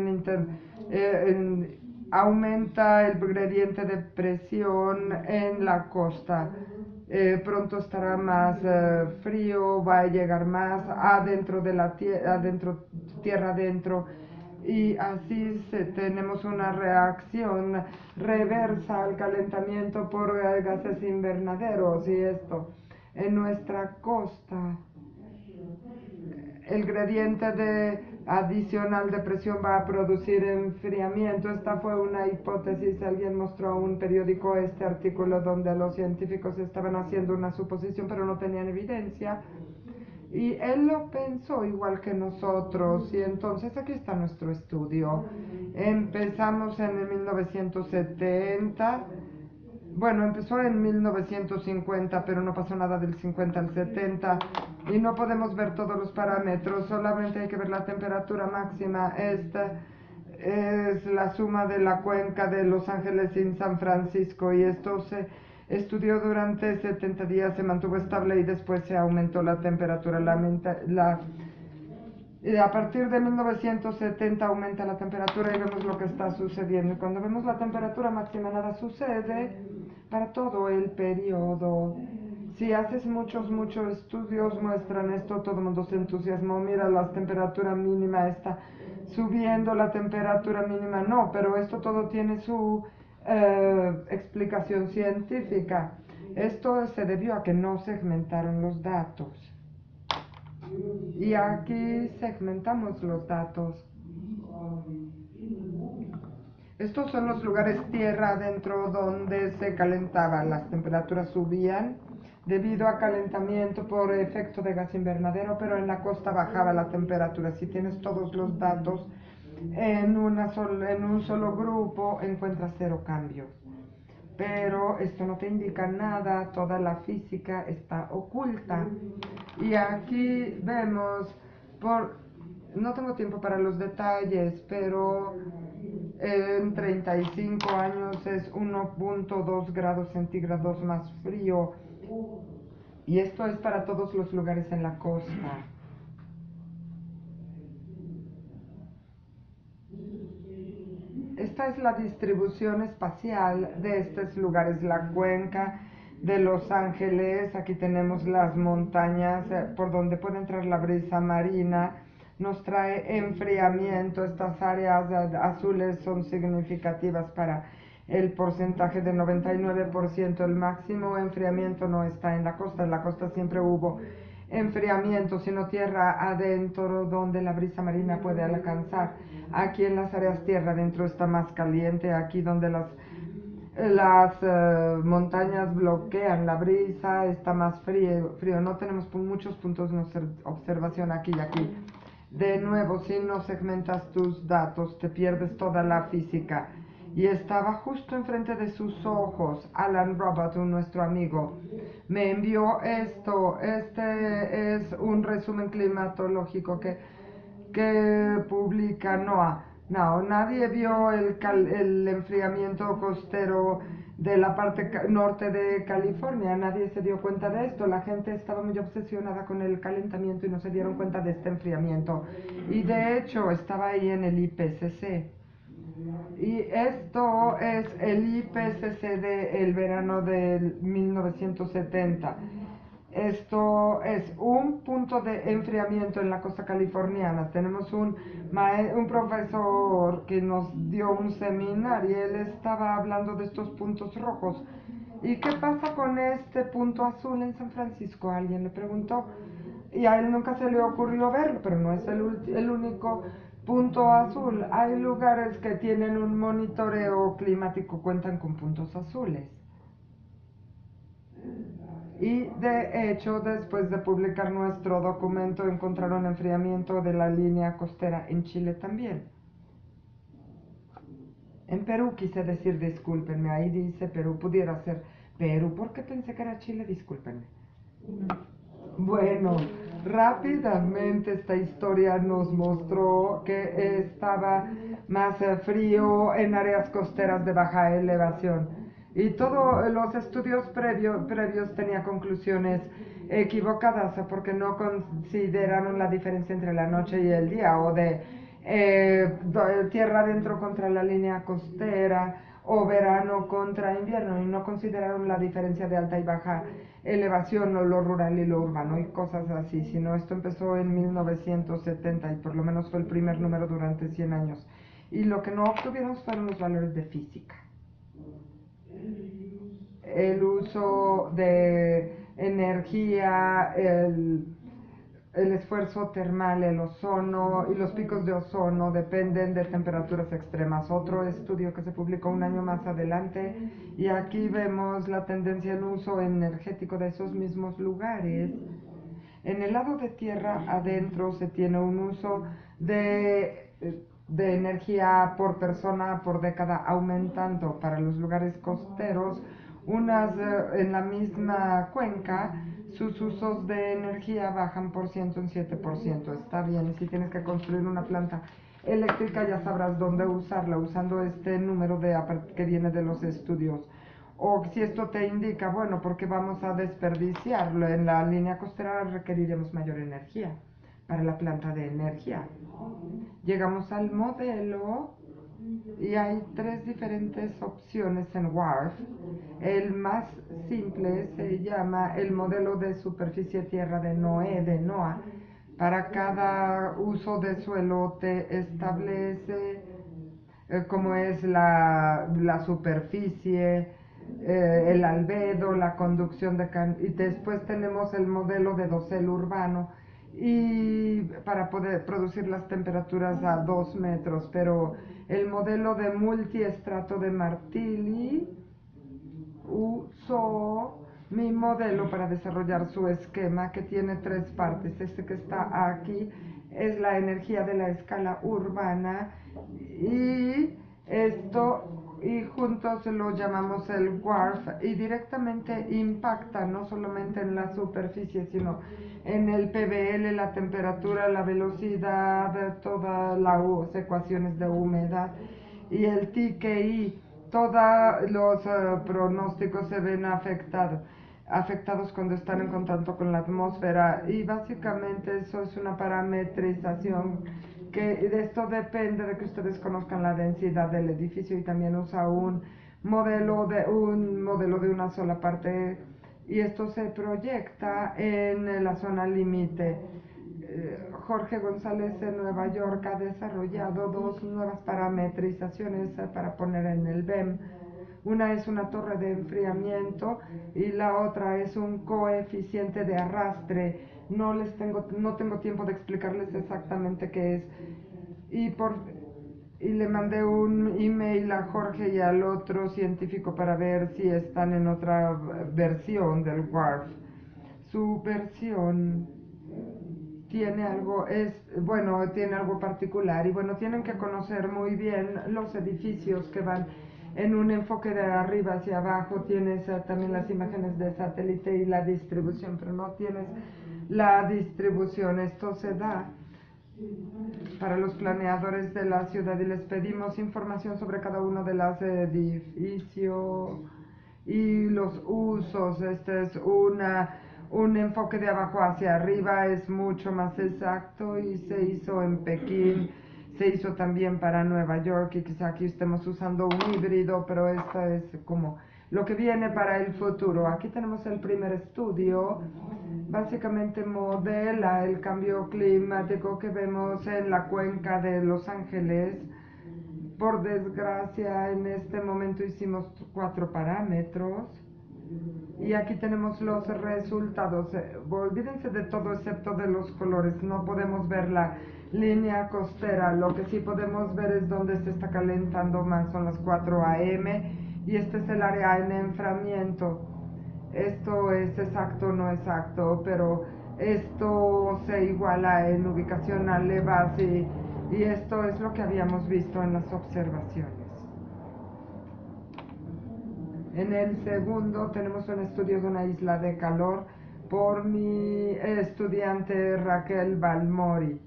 aumenta el gradiente de presión en la costa. Pronto estará más frío, va a llegar más adentro de la tierra adentro y así tenemos una reacción reversa al calentamiento por gases invernaderos y esto en nuestra costa el gradiente adicional de presión va a producir enfriamiento. Esta fue una hipótesis. Alguien mostró a un periódico este artículo donde los científicos estaban haciendo una suposición, pero no tenían evidencia. Y él lo pensó igual que nosotros. Y entonces aquí está nuestro estudio. Empezamos en el 1970 Bueno, empezó en 1950, pero no pasó nada del 50 al 70 y no podemos ver todos los parámetros, solamente hay que ver la temperatura máxima. Esta es la suma de la cuenca de Los Ángeles y San Francisco y esto se estudió durante 70 días, se mantuvo estable y después se aumentó la temperatura. A partir de 1970 aumenta la temperatura y vemos lo que está sucediendo. Y cuando vemos la temperatura máxima nada sucede para todo el periodo. Si haces muchos estudios muestran esto, todo el mundo se entusiasmó. Mira, la temperatura mínima está subiendo, la temperatura mínima no, pero esto todo tiene su explicación científica. Esto se debió a que no segmentaron los datos. Y aquí segmentamos los datos. Estos son los lugares tierra adentro donde se calentaba, las temperaturas subían debido a calentamiento por efecto de gas invernadero, pero en la costa bajaba la temperatura. Si tienes todos los datos en un solo grupo, encuentras cero cambios. Pero esto no te indica nada, toda la física está oculta. Y aquí vemos, no tengo tiempo para los detalles, pero en 35 años es 1.2 grados centígrados más frío. Y esto es para todos los lugares en la costa. Esta es la distribución espacial de estos lugares, la cuenca de Los Ángeles. Aquí tenemos las montañas por donde puede entrar la brisa marina. Nos trae enfriamiento. Estas áreas azules son significativas para el porcentaje de 99%. El máximo enfriamiento no está en la costa. En la costa siempre hubo enfriamiento, sino tierra adentro donde la brisa marina puede alcanzar. Aquí en las áreas tierra adentro está más caliente, aquí donde las montañas bloquean la brisa, está más frío. No tenemos muchos puntos de observación aquí y aquí. De nuevo, si no segmentas tus datos, te pierdes toda la física. Y estaba justo enfrente de sus ojos, Alan Robertson, nuestro amigo. Me envió esto. Este es un resumen climatológico que publica NOAA. No, nadie vio el enfriamiento costero de la parte norte de California, nadie se dio cuenta de esto, la gente estaba muy obsesionada con el calentamiento y no se dieron cuenta de este enfriamiento. Y de hecho estaba ahí en el IPCC. Y esto es el IPCC del verano del 1970. Esto es un punto de enfriamiento en la costa californiana. Tenemos un profesor que nos dio un seminario y él estaba hablando de estos puntos rojos. ¿Y qué pasa con este punto azul en San Francisco? Alguien le preguntó. Y a él nunca se le ocurrió verlo, pero no es el único punto azul. Hay lugares que tienen un monitoreo climático, cuentan con puntos azules. Y de hecho, después de publicar nuestro documento, encontraron enfriamiento de la línea costera en Chile también. En Perú quise decir discúlpenme, ahí dice Perú, pudiera ser Perú, ¿por qué pensé que era Chile? Discúlpenme. Bueno, rápidamente esta historia nos mostró que estaba más frío en áreas costeras de baja elevación. Y todos los estudios previos tenían conclusiones equivocadas porque no consideraron la diferencia entre la noche y el día o de tierra adentro contra la línea costera o verano contra invierno y no consideraron la diferencia de alta y baja elevación o lo rural y lo urbano y cosas así, sino esto empezó en 1970 y por lo menos fue el primer número durante 100 años. Y lo que no obtuvieron fueron los valores de física. El uso de energía, el esfuerzo termal, el ozono y los picos de ozono dependen de temperaturas extremas. Otro estudio que se publicó un año más adelante y aquí vemos la tendencia en uso energético de esos mismos lugares. En el lado de tierra adentro se tiene un uso de energía por persona por década aumentando. Para los lugares costeros Unas en la misma cuenca, sus usos de energía bajan por ciento en 7%. Está bien, y si tienes que construir una planta eléctrica ya sabrás dónde usarla usando este número que viene de los estudios. O si esto te indica, bueno, porque vamos a desperdiciarlo en la línea costera, requeriremos mayor energía para la planta de energía. Llegamos al modelo y hay tres diferentes opciones en WARF. El más simple se llama el modelo de superficie tierra de Noé, de NOAA. Para cada uso de suelo te establece cómo es la superficie, el albedo, la conducción y después tenemos el modelo de dosel urbano y para poder producir las temperaturas a 2 metros, pero el modelo de multiestrato de Martilli usó mi modelo para desarrollar su esquema que tiene tres partes. Este que está aquí es la energía de la escala urbana y esto y juntos lo llamamos el WARF y directamente impacta no solamente en la superficie sino en el PBL, la temperatura, la velocidad, todas las ecuaciones de humedad y el TKI. Todos los pronósticos se ven afectados cuando están en contacto con la atmósfera y básicamente eso es una parametrización que de esto depende de que ustedes conozcan la densidad del edificio y también usa un modelo de una sola parte y esto se proyecta en la zona límite. Jorge González en Nueva York ha desarrollado dos nuevas parametrizaciones para poner en el BEM. Una es una torre de enfriamiento y la otra es un coeficiente de arrastre. No tengo tiempo de explicarles exactamente qué es. Y, por, y le mandé un email a Jorge y al otro científico para ver si están en otra versión del WARF. Su versión tiene algo particular y bueno, tienen que conocer muy bien los edificios que van en un enfoque de arriba hacia abajo, tienes también las imágenes de satélite y la distribución, pero no tienes la distribución. Esto se da para los planeadores de la ciudad y les pedimos información sobre cada uno de los edificios y los usos. Este es un enfoque de abajo hacia arriba, es mucho más exacto y se hizo en Pekín, se hizo también para Nueva York y quizá aquí estemos usando un híbrido, pero esto es como lo que viene para el futuro. Aquí tenemos el primer estudio, básicamente modela el cambio climático que vemos en la cuenca de Los Ángeles. Por desgracia, en este momento hicimos 4 parámetros y aquí tenemos los resultados. Olvídense de todo excepto de los colores. No podemos ver la línea costera. Lo que sí podemos ver es dónde se está calentando más. Son las 4 a.m. y este es el área en enfriamiento. Esto es exacto o no exacto, pero esto se iguala en ubicación a Levas y esto es lo que habíamos visto en las observaciones. En el segundo tenemos un estudio de una isla de calor por mi estudiante Raquel Balmori.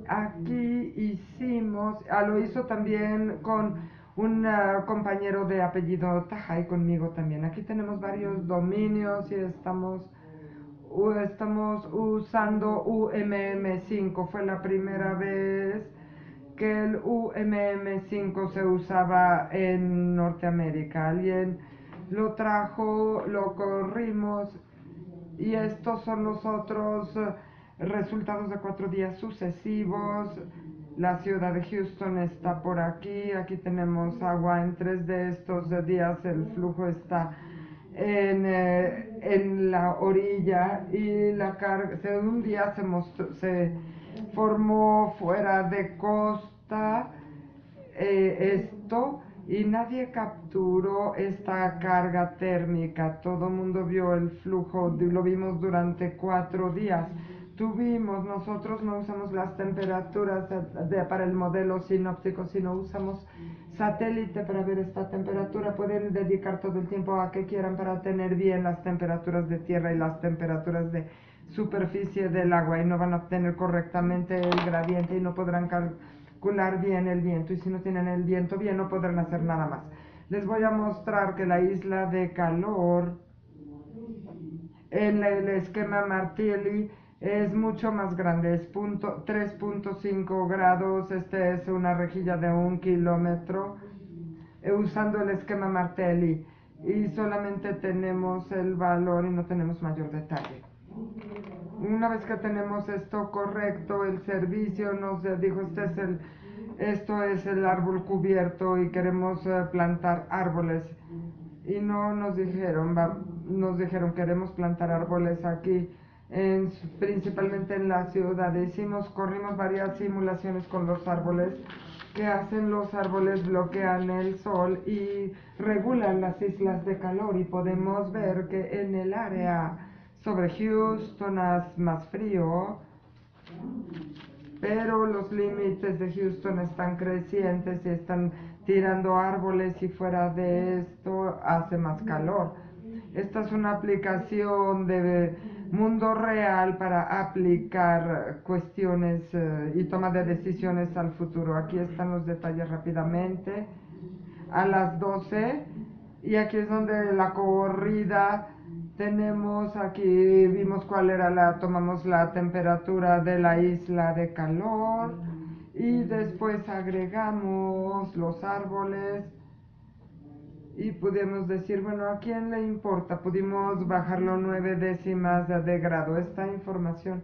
Aquí lo hizo también con un compañero de apellido Tajay conmigo también. Aquí tenemos varios dominios y estamos usando UMM5. Fue la primera vez que el UMM5 se usaba en Norteamérica. Alguien lo trajo, lo corrimos y estos son los otros resultados de 4 días sucesivos. La ciudad de Houston está por aquí. Aquí tenemos agua en 3 de estos días. El flujo está en la orilla y la carga. Un día se formó fuera de costa esto y nadie capturó esta carga térmica. Todo el mundo vio el flujo, lo vimos durante 4 días. Nosotros no usamos las temperaturas para el modelo sinóptico, sino usamos satélite para ver esta temperatura. Pueden dedicar todo el tiempo a que quieran para tener bien las temperaturas de tierra y las temperaturas de superficie del agua, y no van a obtener correctamente el gradiente y no podrán calcular bien el viento, y si no tienen el viento bien no podrán hacer nada más. Les voy a mostrar que la isla de calor en el esquema Martelli es mucho más grande, es 3.5 grados. Esta es una rejilla de 1 kilómetro usando el esquema Martelli, y solamente tenemos el valor y no tenemos mayor detalle. Una vez que tenemos esto correcto, el servicio nos dijo, esto es el árbol cubierto y queremos plantar árboles. Y no nos dijeron, nos dijeron queremos plantar árboles aquí, principalmente en la ciudad. Corrimos varias simulaciones con los árboles. Que hacen los árboles? Bloquean el sol y regulan las islas de calor, y podemos ver que en el área sobre Houston es más frío, pero los límites de Houston están crecientes y están tirando árboles, y fuera de esto hace más calor. Esta es una aplicación de mundo real para aplicar cuestiones y toma de decisiones al futuro. Aquí están los detalles rápidamente. A las 12, y aquí es donde la corrida tenemos, aquí vimos cuál era tomamos la temperatura de la isla de calor, y después agregamos los árboles y pudimos decir, bueno, ¿a quién le importa? Pudimos bajarlo 9 décimas de grado. Esta información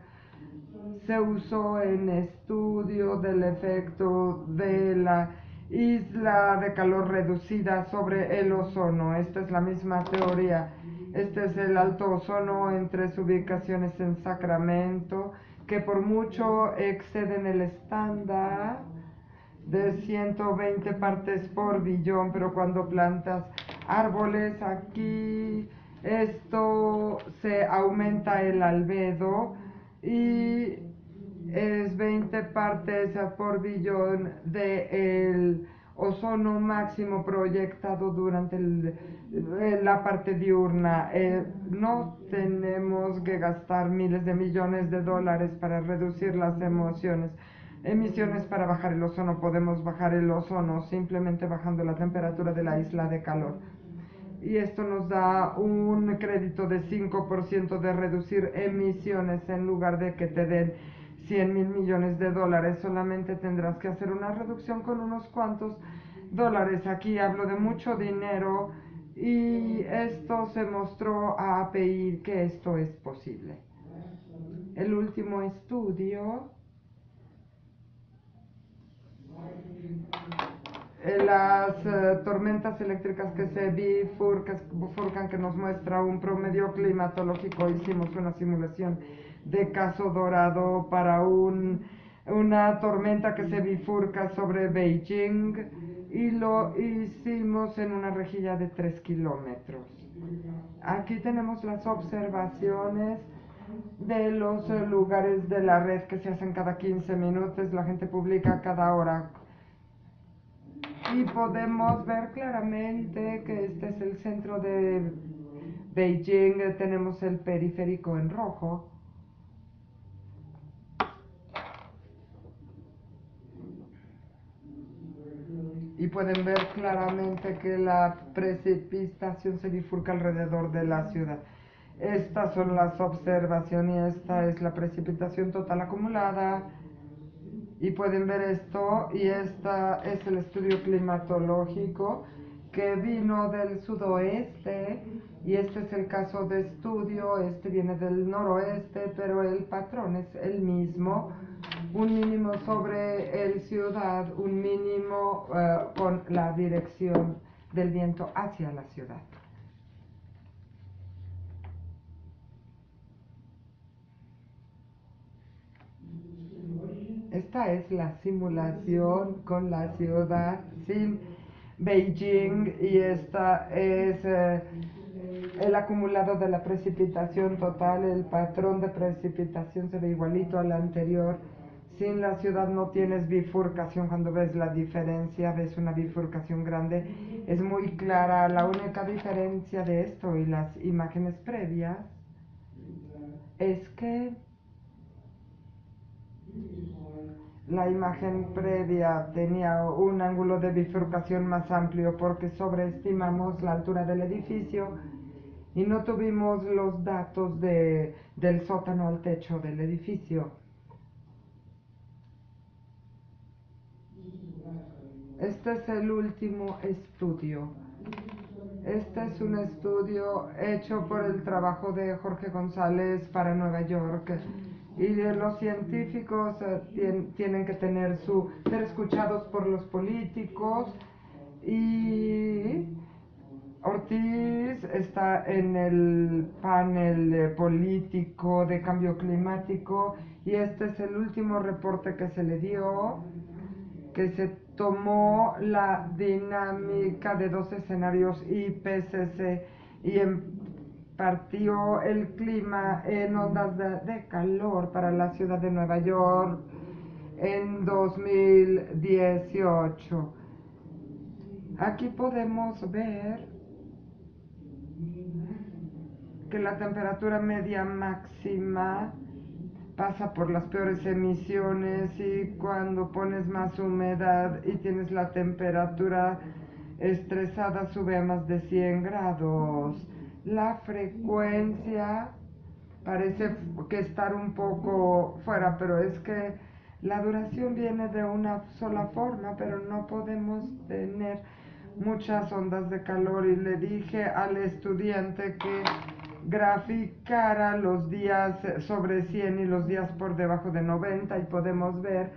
se usó en estudio del efecto de la isla de calor reducida sobre el ozono. Esta es la misma teoría. Este es el alto ozono en 3 ubicaciones en Sacramento, que por mucho exceden el estándar de 120 partes por billón, pero cuando plantas árboles aquí, esto se aumenta el albedo y es 20 partes por billón del ozono máximo proyectado durante la parte diurna. No tenemos que gastar miles de millones de dólares para reducir las emisiones para bajar el ozono. Podemos bajar el ozono simplemente bajando la temperatura de la isla de calor. Y esto nos da un crédito de 5% de reducir emisiones. En lugar de que te den 100 mil millones de dólares, solamente tendrás que hacer una reducción con unos cuantos dólares. Aquí hablo de mucho dinero, y esto se mostró a API que esto es posible. El último estudio, las tormentas eléctricas que se bifurcan, que nos muestra un promedio climatológico. Hicimos una simulación de caso dorado para una tormenta que se bifurca sobre Beijing, y lo hicimos en una rejilla de 3 kilómetros. Aquí tenemos las observaciones de los lugares de la red que se hacen cada 15 minutos. La gente publica cada hora. Y podemos ver claramente que este es el centro de Beijing. Tenemos el periférico en rojo. Y pueden ver claramente que la precipitación se bifurca alrededor de la ciudad. Estas son las observaciones, y esta es la precipitación total acumulada. Y pueden ver esto, y este es el estudio climatológico que vino del sudoeste, y este es el caso de estudio. Este viene del noroeste, pero el patrón es el mismo. Un mínimo sobre el ciudad, un mínimo con la dirección del viento hacia la ciudad. Esta es la simulación con la ciudad sin Beijing, y esta es el acumulado de la precipitación total. El patrón de precipitación se ve igualito al anterior, Sin la ciudad no tienes bifurcación. Cuando ves la diferencia, ves una bifurcación grande. Es muy clara. La única diferencia de esto y las imágenes previas es que la imagen previa tenía un ángulo de bifurcación más amplio porque sobreestimamos la altura del edificio y no tuvimos los datos del sótano al techo del edificio. Este es el último estudio. Este es un estudio hecho por el trabajo de Jorge González para Nueva York. Y los científicos tienen que ser escuchados por los políticos. Y Ortiz está en el panel político de cambio climático. Y este es el último reporte que se le dio, que se tomó la dinámica de dos escenarios IPCC y partió el clima en ondas de calor para la ciudad de Nueva York en 2018. Aquí podemos ver que la temperatura media máxima pasa por las peores emisiones y cuando pones más humedad y tienes la temperatura estresada sube a más de 100 grados. La frecuencia parece que estar un poco fuera, pero es que la duración viene de una sola forma, pero no podemos tener muchas ondas de calor. Y le dije al estudiante que graficara los días sobre 100 y los días por debajo de 90 y podemos ver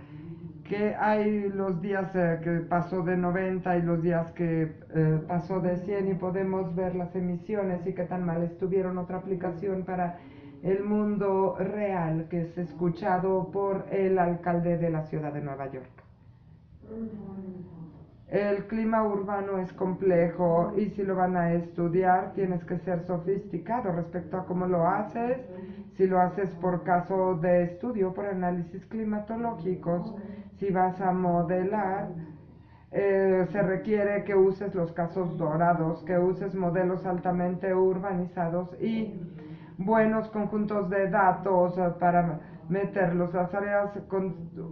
que hay los días que pasó de 90 y los días que pasó de 100 y podemos ver las emisiones y qué tan mal estuvieron. Otra aplicación para el mundo real que es escuchado por el alcalde de la ciudad de Nueva York. El clima urbano es complejo y si lo van a estudiar tienes que ser sofisticado respecto a cómo lo haces. Si lo haces por caso de estudio, por análisis climatológicos, si vas a modelar, se requiere que uses los casos dorados, que uses modelos altamente urbanizados y buenos conjuntos de datos para meterlos. Las áreas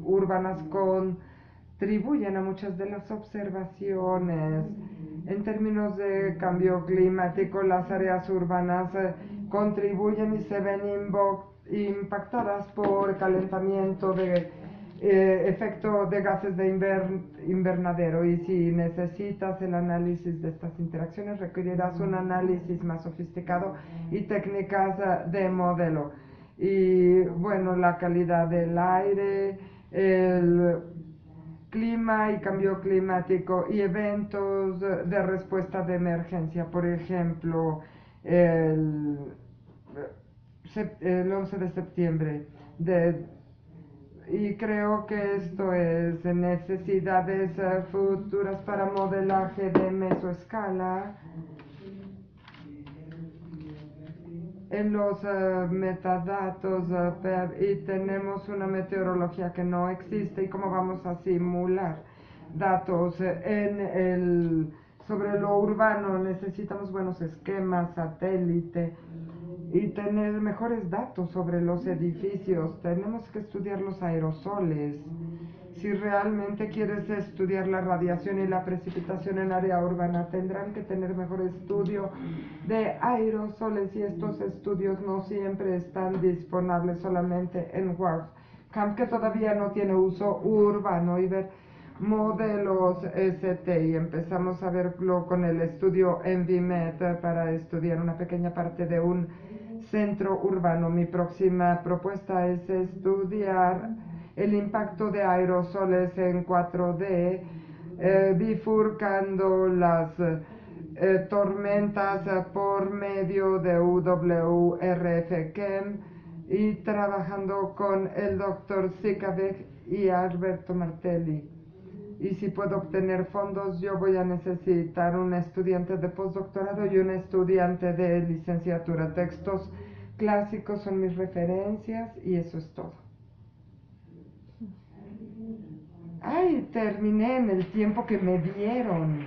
urbanas contribuyen a muchas de las observaciones. En términos de cambio climático, las áreas urbanas contribuyen y se ven impactadas por calentamiento de efecto de gases de invernadero, y si necesitas el análisis de estas interacciones requerirás un análisis más sofisticado y técnicas de modelo. Y bueno, la calidad del aire, el clima y cambio climático y eventos de respuesta de emergencia, por ejemplo, el, el 11 de septiembre de y creo que esto es necesidades futuras para modelaje de mesoescala en los metadatos y tenemos una meteorología que no existe y cómo vamos a simular datos sobre lo urbano. Necesitamos buenos esquemas, satélite y tener mejores datos sobre los edificios. Tenemos que estudiar los aerosoles. Si realmente quieres estudiar la radiación y la precipitación en área urbana, tendrán que tener mejor estudio de aerosoles y estos estudios no siempre están disponibles solamente en WRF-Camp, que todavía no tiene uso urbano, y ver modelos ST, y empezamos a verlo con el estudio ENVIMET para estudiar una pequeña parte de un centro urbano. Mi próxima propuesta es estudiar el impacto de aerosoles en 4D, bifurcando las tormentas por medio de UWRF-Chem y trabajando con el doctor Sikavec y Alberto Martelli. Y si puedo obtener fondos, yo voy a necesitar un estudiante de postdoctorado y un estudiante de licenciatura. Textos clásicos son mis referencias y eso es todo. terminé en el tiempo que me dieron.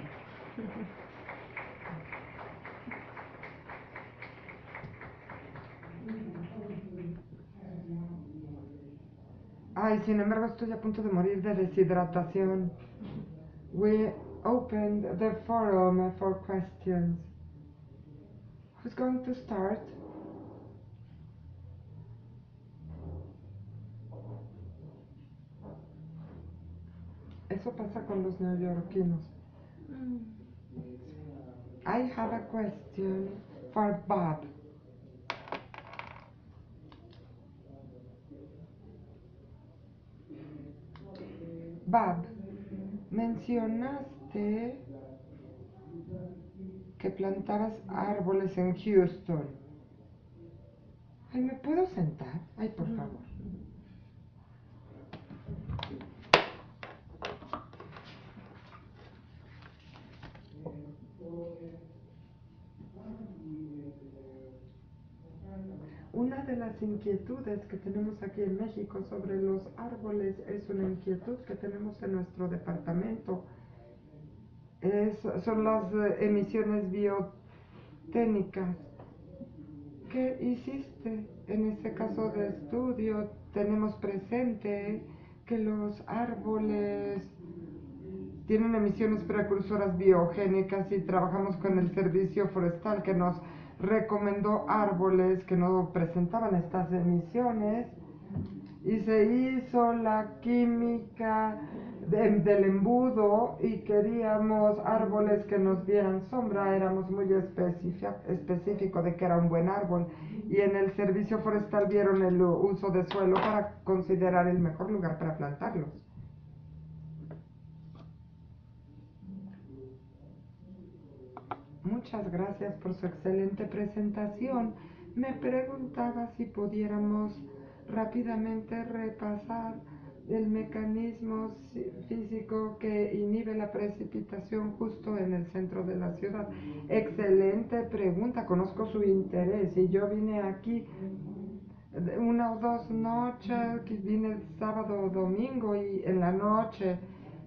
Ay, sin embargo, estoy a punto de morir de deshidratación. We opened the forum for questions. Who's going to start? Eso pasa con los neoyorquinos. I have a question for Bob. Bob, mencionaste que plantabas árboles en Houston. Ay, ¿me puedo sentar? Ay, por favor. Una de las inquietudes que tenemos aquí en México sobre los árboles es una inquietud que tenemos en nuestro departamento. Son las emisiones biotécnicas. ¿Qué hiciste en este caso de estudio? Tenemos presente que los árboles tienen emisiones precursoras biogénicas y trabajamos con el Servicio Forestal que nos recomendó árboles que no presentaban estas emisiones y se hizo la química del embudo y queríamos árboles que nos dieran sombra, éramos muy específico de que era un buen árbol y en el Servicio Forestal vieron el uso de suelo para considerar el mejor lugar para plantarlos. Muchas gracias por su excelente presentación. Me preguntaba si pudiéramos rápidamente repasar el mecanismo físico que inhibe la precipitación justo en el centro de la ciudad. Excelente pregunta, conozco su interés y yo vine aquí una o dos noches, que vine el sábado o domingo y en la noche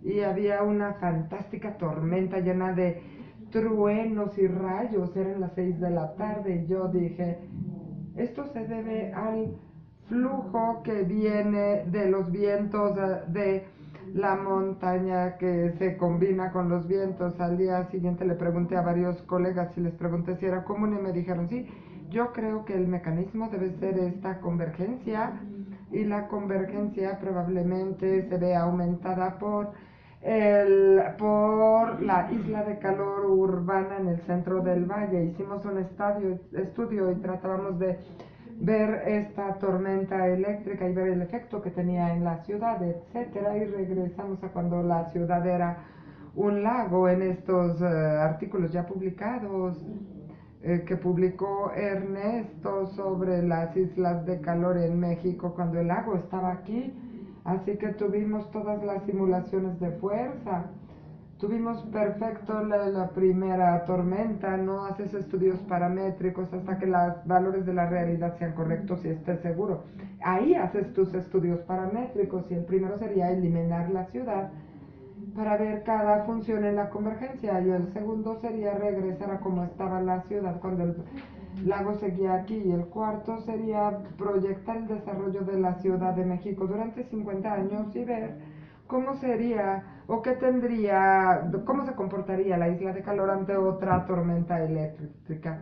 y había una fantástica tormenta llena de truenos y rayos, eran las 6 de la tarde y yo dije, esto se debe al flujo que viene de los vientos de la montaña que se combina con los vientos. Al día siguiente le pregunté a varios colegas y les pregunté si era común y me dijeron sí. Yo creo que el mecanismo debe ser esta convergencia y la convergencia probablemente se ve aumentada por la isla de calor urbana en el centro del valle. Hicimos un estudio y tratábamos de ver esta tormenta eléctrica y ver el efecto que tenía en la ciudad, etcétera, y regresamos a cuando la ciudad era un lago en estos artículos ya publicados que publicó Ernesto sobre las islas de calor en México cuando el lago estaba aquí. Así que tuvimos todas las simulaciones de fuerza. Tuvimos perfecto la primera tormenta, no haces estudios paramétricos hasta que los valores de la realidad sean correctos y estés seguro. Ahí haces tus estudios paramétricos y el primero sería eliminar la ciudad para ver cada función en la convergencia y el segundo sería regresar a cómo estaba la ciudad cuando el lago seguía aquí y el cuarto sería proyectar el desarrollo de la Ciudad de México durante 50 años y ver cómo sería o qué tendría, cómo se comportaría la isla de calor ante otra tormenta eléctrica.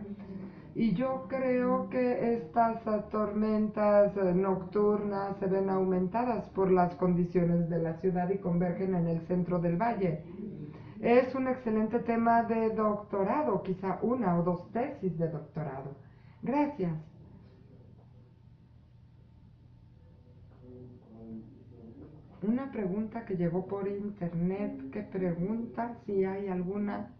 Y yo creo que estas tormentas nocturnas se ven aumentadas por las condiciones de la ciudad y convergen en el centro del valle. Es un excelente tema de doctorado, quizá una o dos tesis de doctorado. Gracias. Una pregunta que llegó por internet que pregunta si hay alguna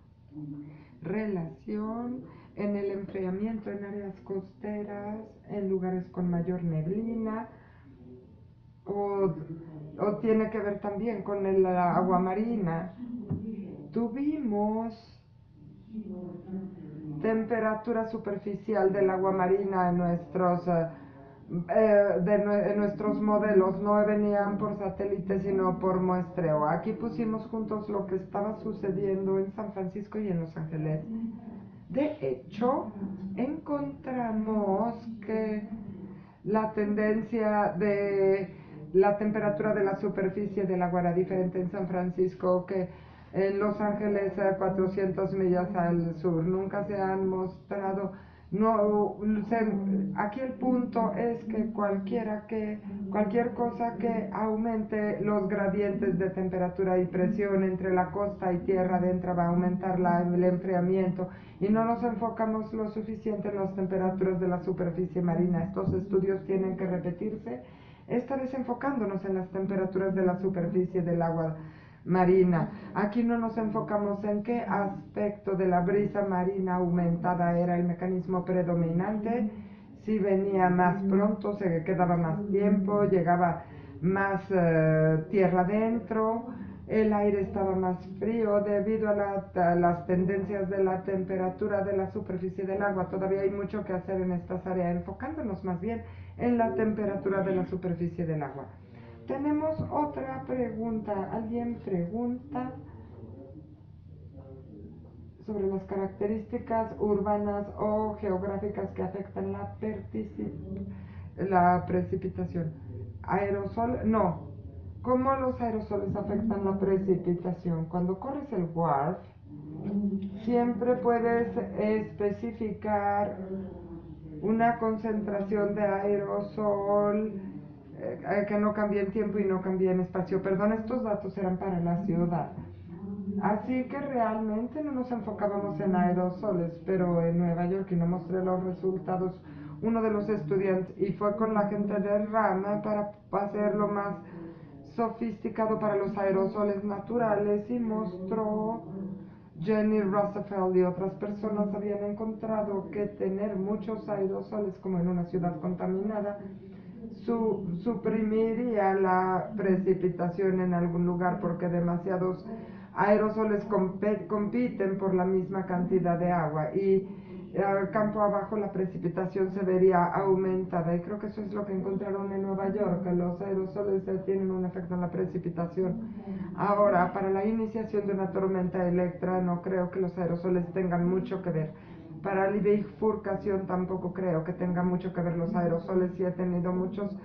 relación en el enfriamiento en áreas costeras, en lugares con mayor neblina, o, o tiene que ver también con el agua marina. Tuvimos temperatura superficial del agua marina en nuestros nuestros modelos no venían por satélite sino por muestreo. Aquí pusimos juntos lo que estaba sucediendo en San Francisco y en Los Ángeles. De hecho, encontramos que la tendencia de la temperatura de la superficie del agua era diferente en San Francisco que en Los Ángeles a 400 millas al sur. Nunca se han mostrado, no, aquí el punto es que cualquier cosa que aumente los gradientes de temperatura y presión entre la costa y tierra adentro va a aumentar el enfriamiento y no nos enfocamos lo suficiente en las temperaturas de la superficie marina. Estos estudios tienen que repetirse, esta vez enfocándonos en las temperaturas de la superficie del agua marina. Aquí no nos enfocamos en qué aspecto de la brisa marina aumentada era el mecanismo predominante, si venía más pronto, se quedaba más tiempo, llegaba más tierra adentro, el aire estaba más frío debido a las tendencias de la temperatura de la superficie del agua. Todavía hay mucho que hacer en estas áreas, enfocándonos más bien en la temperatura de la superficie del agua. Tenemos otra pregunta. ¿Alguien pregunta sobre las características urbanas o geográficas que afectan la precipitación? ¿Aerosol? No. ¿Cómo los aerosoles afectan la precipitación? Cuando corres el WARF, siempre puedes especificar una concentración de aerosol que no cambie en tiempo y no cambie en espacio. Perdón, estos datos eran para la ciudad. Así que realmente no nos enfocábamos en aerosoles, pero en Nueva York, y no mostré los resultados, uno de los estudiantes, y fue con la gente de Rama para hacerlo más sofisticado para los aerosoles naturales, y mostró Jenny Roosevelt y otras personas habían encontrado que tener muchos aerosoles como en una ciudad contaminada suprimiría la precipitación en algún lugar porque demasiados aerosoles compiten por la misma cantidad de agua y campo abajo la precipitación se vería aumentada y creo que eso es lo que encontraron en Nueva York, que los aerosoles tienen un efecto en la precipitación. Ahora, para la iniciación de una tormenta electra no creo que los aerosoles tengan mucho que ver. Para la bifurcación tampoco creo que tenga mucho que ver los aerosoles y he tenido muchos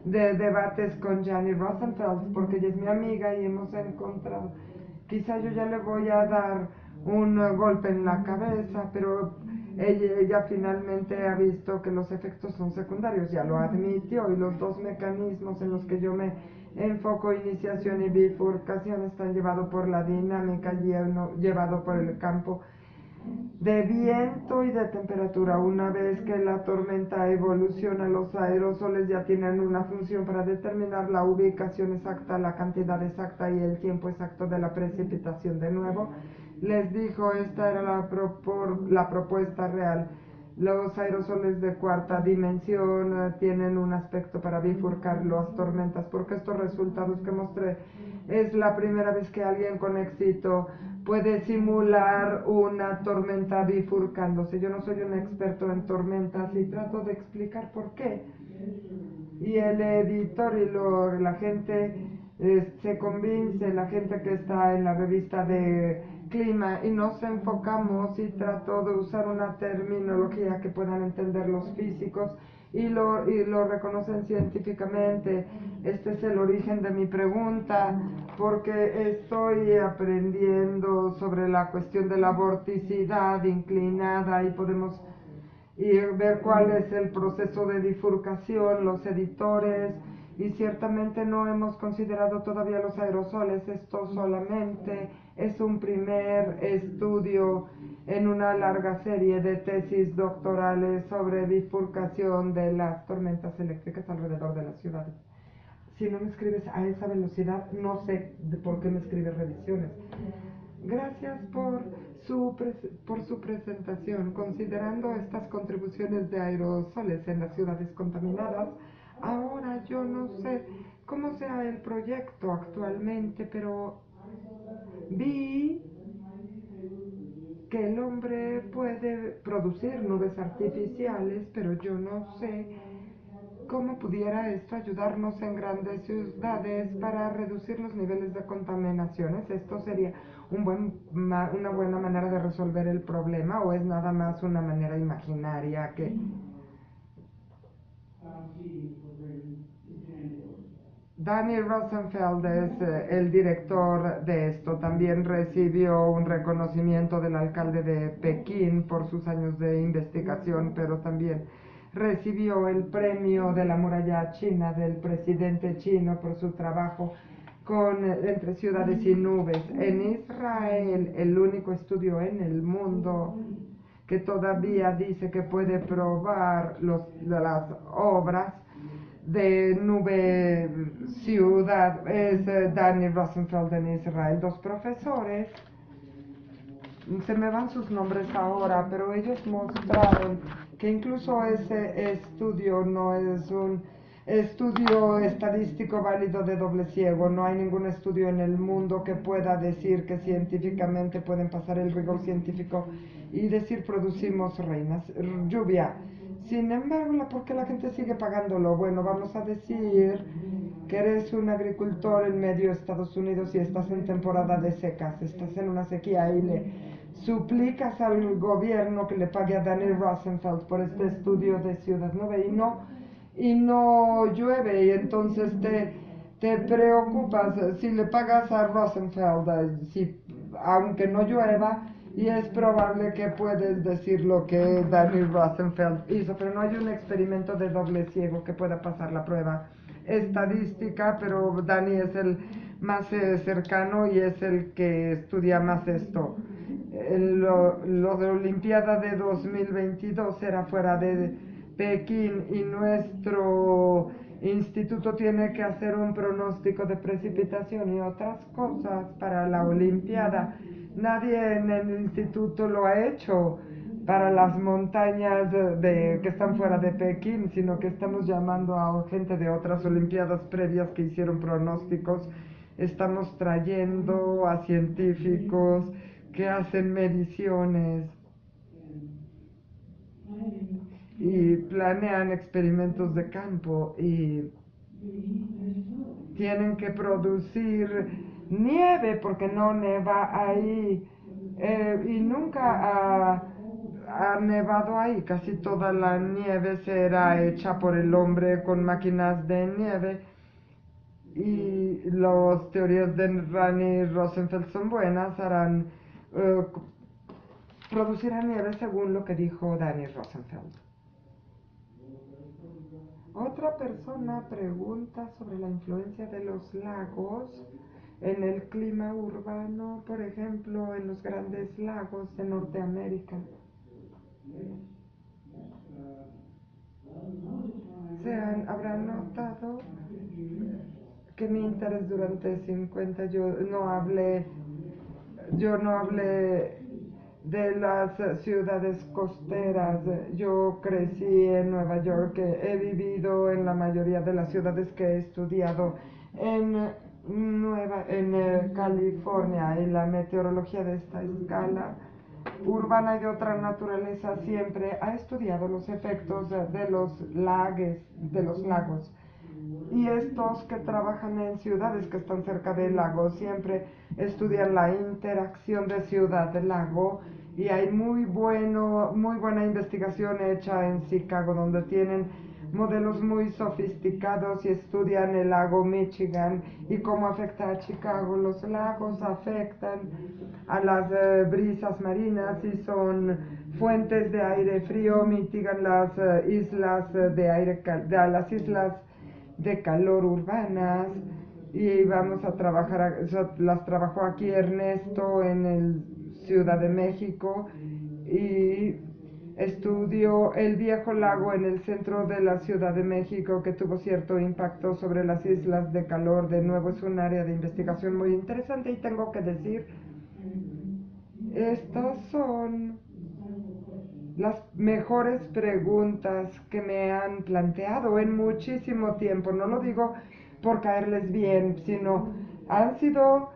debates con Jani Rosenfeld porque ella es mi amiga y hemos encontrado, quizá yo ya le voy a dar un golpe en la cabeza, pero ella finalmente ha visto que los efectos son secundarios, ya lo admitió y los dos mecanismos en los que yo me enfoco, iniciación y bifurcación, están llevados por la dinámica y llevado por el campo de viento y de temperatura. Una vez que la tormenta evoluciona, los aerosoles ya tienen una función para determinar la ubicación exacta, la cantidad exacta y el tiempo exacto de la precipitación. De nuevo, les dijo, esta era la propuesta real. Los aerosoles de cuarta dimensión tienen un aspecto para bifurcar las tormentas, porque estos resultados que mostré es la primera vez que alguien con éxito puede simular una tormenta bifurcándose. Yo no soy un experto en tormentas y trato de explicar por qué. Y el editor y la gente se convence, la gente que está en la revista de clima y nos enfocamos y trato de usar una terminología que puedan entender los físicos y lo reconocen científicamente. Este es el origen de mi pregunta porque estoy aprendiendo sobre la cuestión de la vorticidad inclinada y podemos y ver cuál es el proceso de bifurcación, los editores, y ciertamente no hemos considerado todavía los aerosoles. Esto solamente es un primer estudio en una larga serie de tesis doctorales sobre bifurcación de las tormentas eléctricas alrededor de las ciudades. Si no me escribes a esa velocidad, no sé por qué me escribes revisiones. Gracias por su presentación. Considerando estas contribuciones de aerosoles en las ciudades contaminadas, ahora yo no sé cómo sea el proyecto actualmente, pero vi que el hombre puede producir nubes artificiales, pero yo no sé cómo pudiera esto ayudarnos en grandes ciudades para reducir los niveles de contaminaciones. ¿Esto sería una buena manera de resolver el problema o es nada más una manera imaginaria que... Danny Rosenfeld es el director de esto. También recibió un reconocimiento del alcalde de Pekín por sus años de investigación, pero también recibió el premio de la muralla china del presidente chino por su trabajo entre ciudades y nubes. En Israel, el único estudio en el mundo que todavía dice que puede probar las obras de Nube Ciudad es Danny Rosenfeld en Israel, dos profesores, se me van sus nombres ahora, pero ellos mostraron que incluso ese estudio no es un estudio estadístico válido de doble ciego. No hay ningún estudio en el mundo que pueda decir que científicamente pueden pasar el rigor científico y decir producimos lluvia. Sin embargo, ¿por qué la gente sigue pagándolo? Bueno, vamos a decir que eres un agricultor en medio de Estados Unidos y estás en temporada de secas, estás en una sequía y le suplicas al gobierno que le pague a Danny Rosenfeld por este estudio de Ciudad Nube y no llueve y entonces te preocupas si le pagas a Rosenfeld, aunque no llueva, y es probable que puedes decir lo que Danny Rosenfeld hizo, pero no hay un experimento de doble ciego que pueda pasar la prueba estadística, pero Danny es el más cercano y es el que estudia más esto. Lo de Olimpiada de 2022 era fuera de Pekín y nuestro instituto tiene que hacer un pronóstico de precipitación y otras cosas para la Olimpiada. Nadie en el instituto lo ha hecho para las montañas que están fuera de Pekín, sino que estamos llamando a gente de otras Olimpiadas previas que hicieron pronósticos. Estamos trayendo a científicos que hacen mediciones y planean experimentos de campo y tienen que producir nieve porque no neva ahí y nunca ha nevado ahí. Casi toda la nieve será hecha por el hombre con máquinas de nieve y las teorías de Rani Rosenfeld son buenas, eh, producirán nieve según lo que dijo Danny Rosenfeld. Otra persona pregunta sobre la influencia de los lagos en el clima urbano, por ejemplo, en los grandes lagos de Norteamérica. Habrán notado que mi interés durante 50 yo no hablé de las ciudades costeras. Yo crecí en Nueva York, he vivido en la mayoría de las ciudades que he estudiado en California, y la meteorología de esta escala urbana y de otra naturaleza siempre ha estudiado los efectos de los lagos. Y estos que trabajan en ciudades que están cerca del lago siempre estudian la interacción de ciudad-lago y hay muy buena investigación hecha en Chicago donde tienen modelos muy sofisticados y estudian el lago Michigan y cómo afecta a Chicago. Los lagos afectan a las brisas marinas y son fuentes de aire frío, mitigan las islas las islas de calor urbanas y vamos a trabajar, las trabajó aquí Ernesto en el Ciudad de México y estudió el viejo lago en el centro de la Ciudad de México que tuvo cierto impacto sobre las islas de calor. De nuevo es un área de investigación muy interesante y tengo que decir, estas son las mejores preguntas que me han planteado en muchísimo tiempo. No lo digo por caerles bien, sino han sido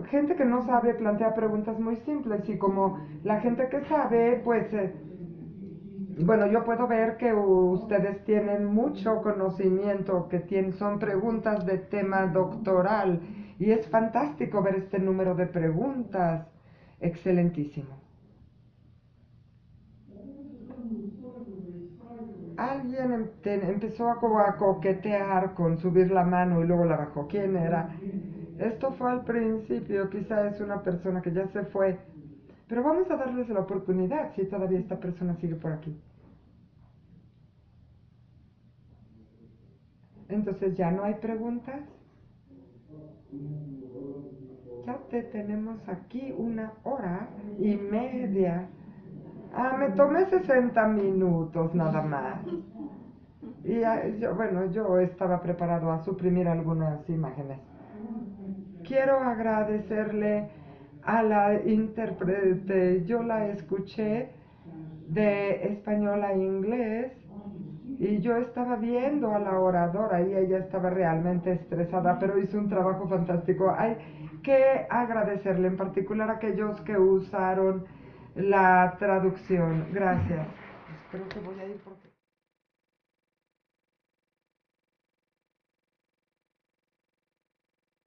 gente que no sabe plantea preguntas muy simples y como la gente que sabe, pues Bueno, yo puedo ver que ustedes tienen mucho conocimiento, que son preguntas de tema doctoral y es fantástico ver este número de preguntas. Excelentísimo. Alguien empezó a, como a coquetear con subir la mano y luego la bajó. ¿Quién era? Esto fue al principio, quizá es una persona que ya se fue, pero vamos a darles la oportunidad si todavía esta persona sigue por aquí. Entonces, ¿ya no hay preguntas? Ya te tenemos aquí 1 hora y media. Ah, me tomé 60 minutos nada más. Y bueno, yo estaba preparado a suprimir algunas imágenes. Quiero agradecerle a la intérprete. Yo la escuché de español a inglés y yo estaba viendo a la oradora y ella estaba realmente estresada, pero hizo un trabajo fantástico. Hay que agradecerle, en particular a aquellos que usaron la traducción. Gracias. Creo que voy a ir porque...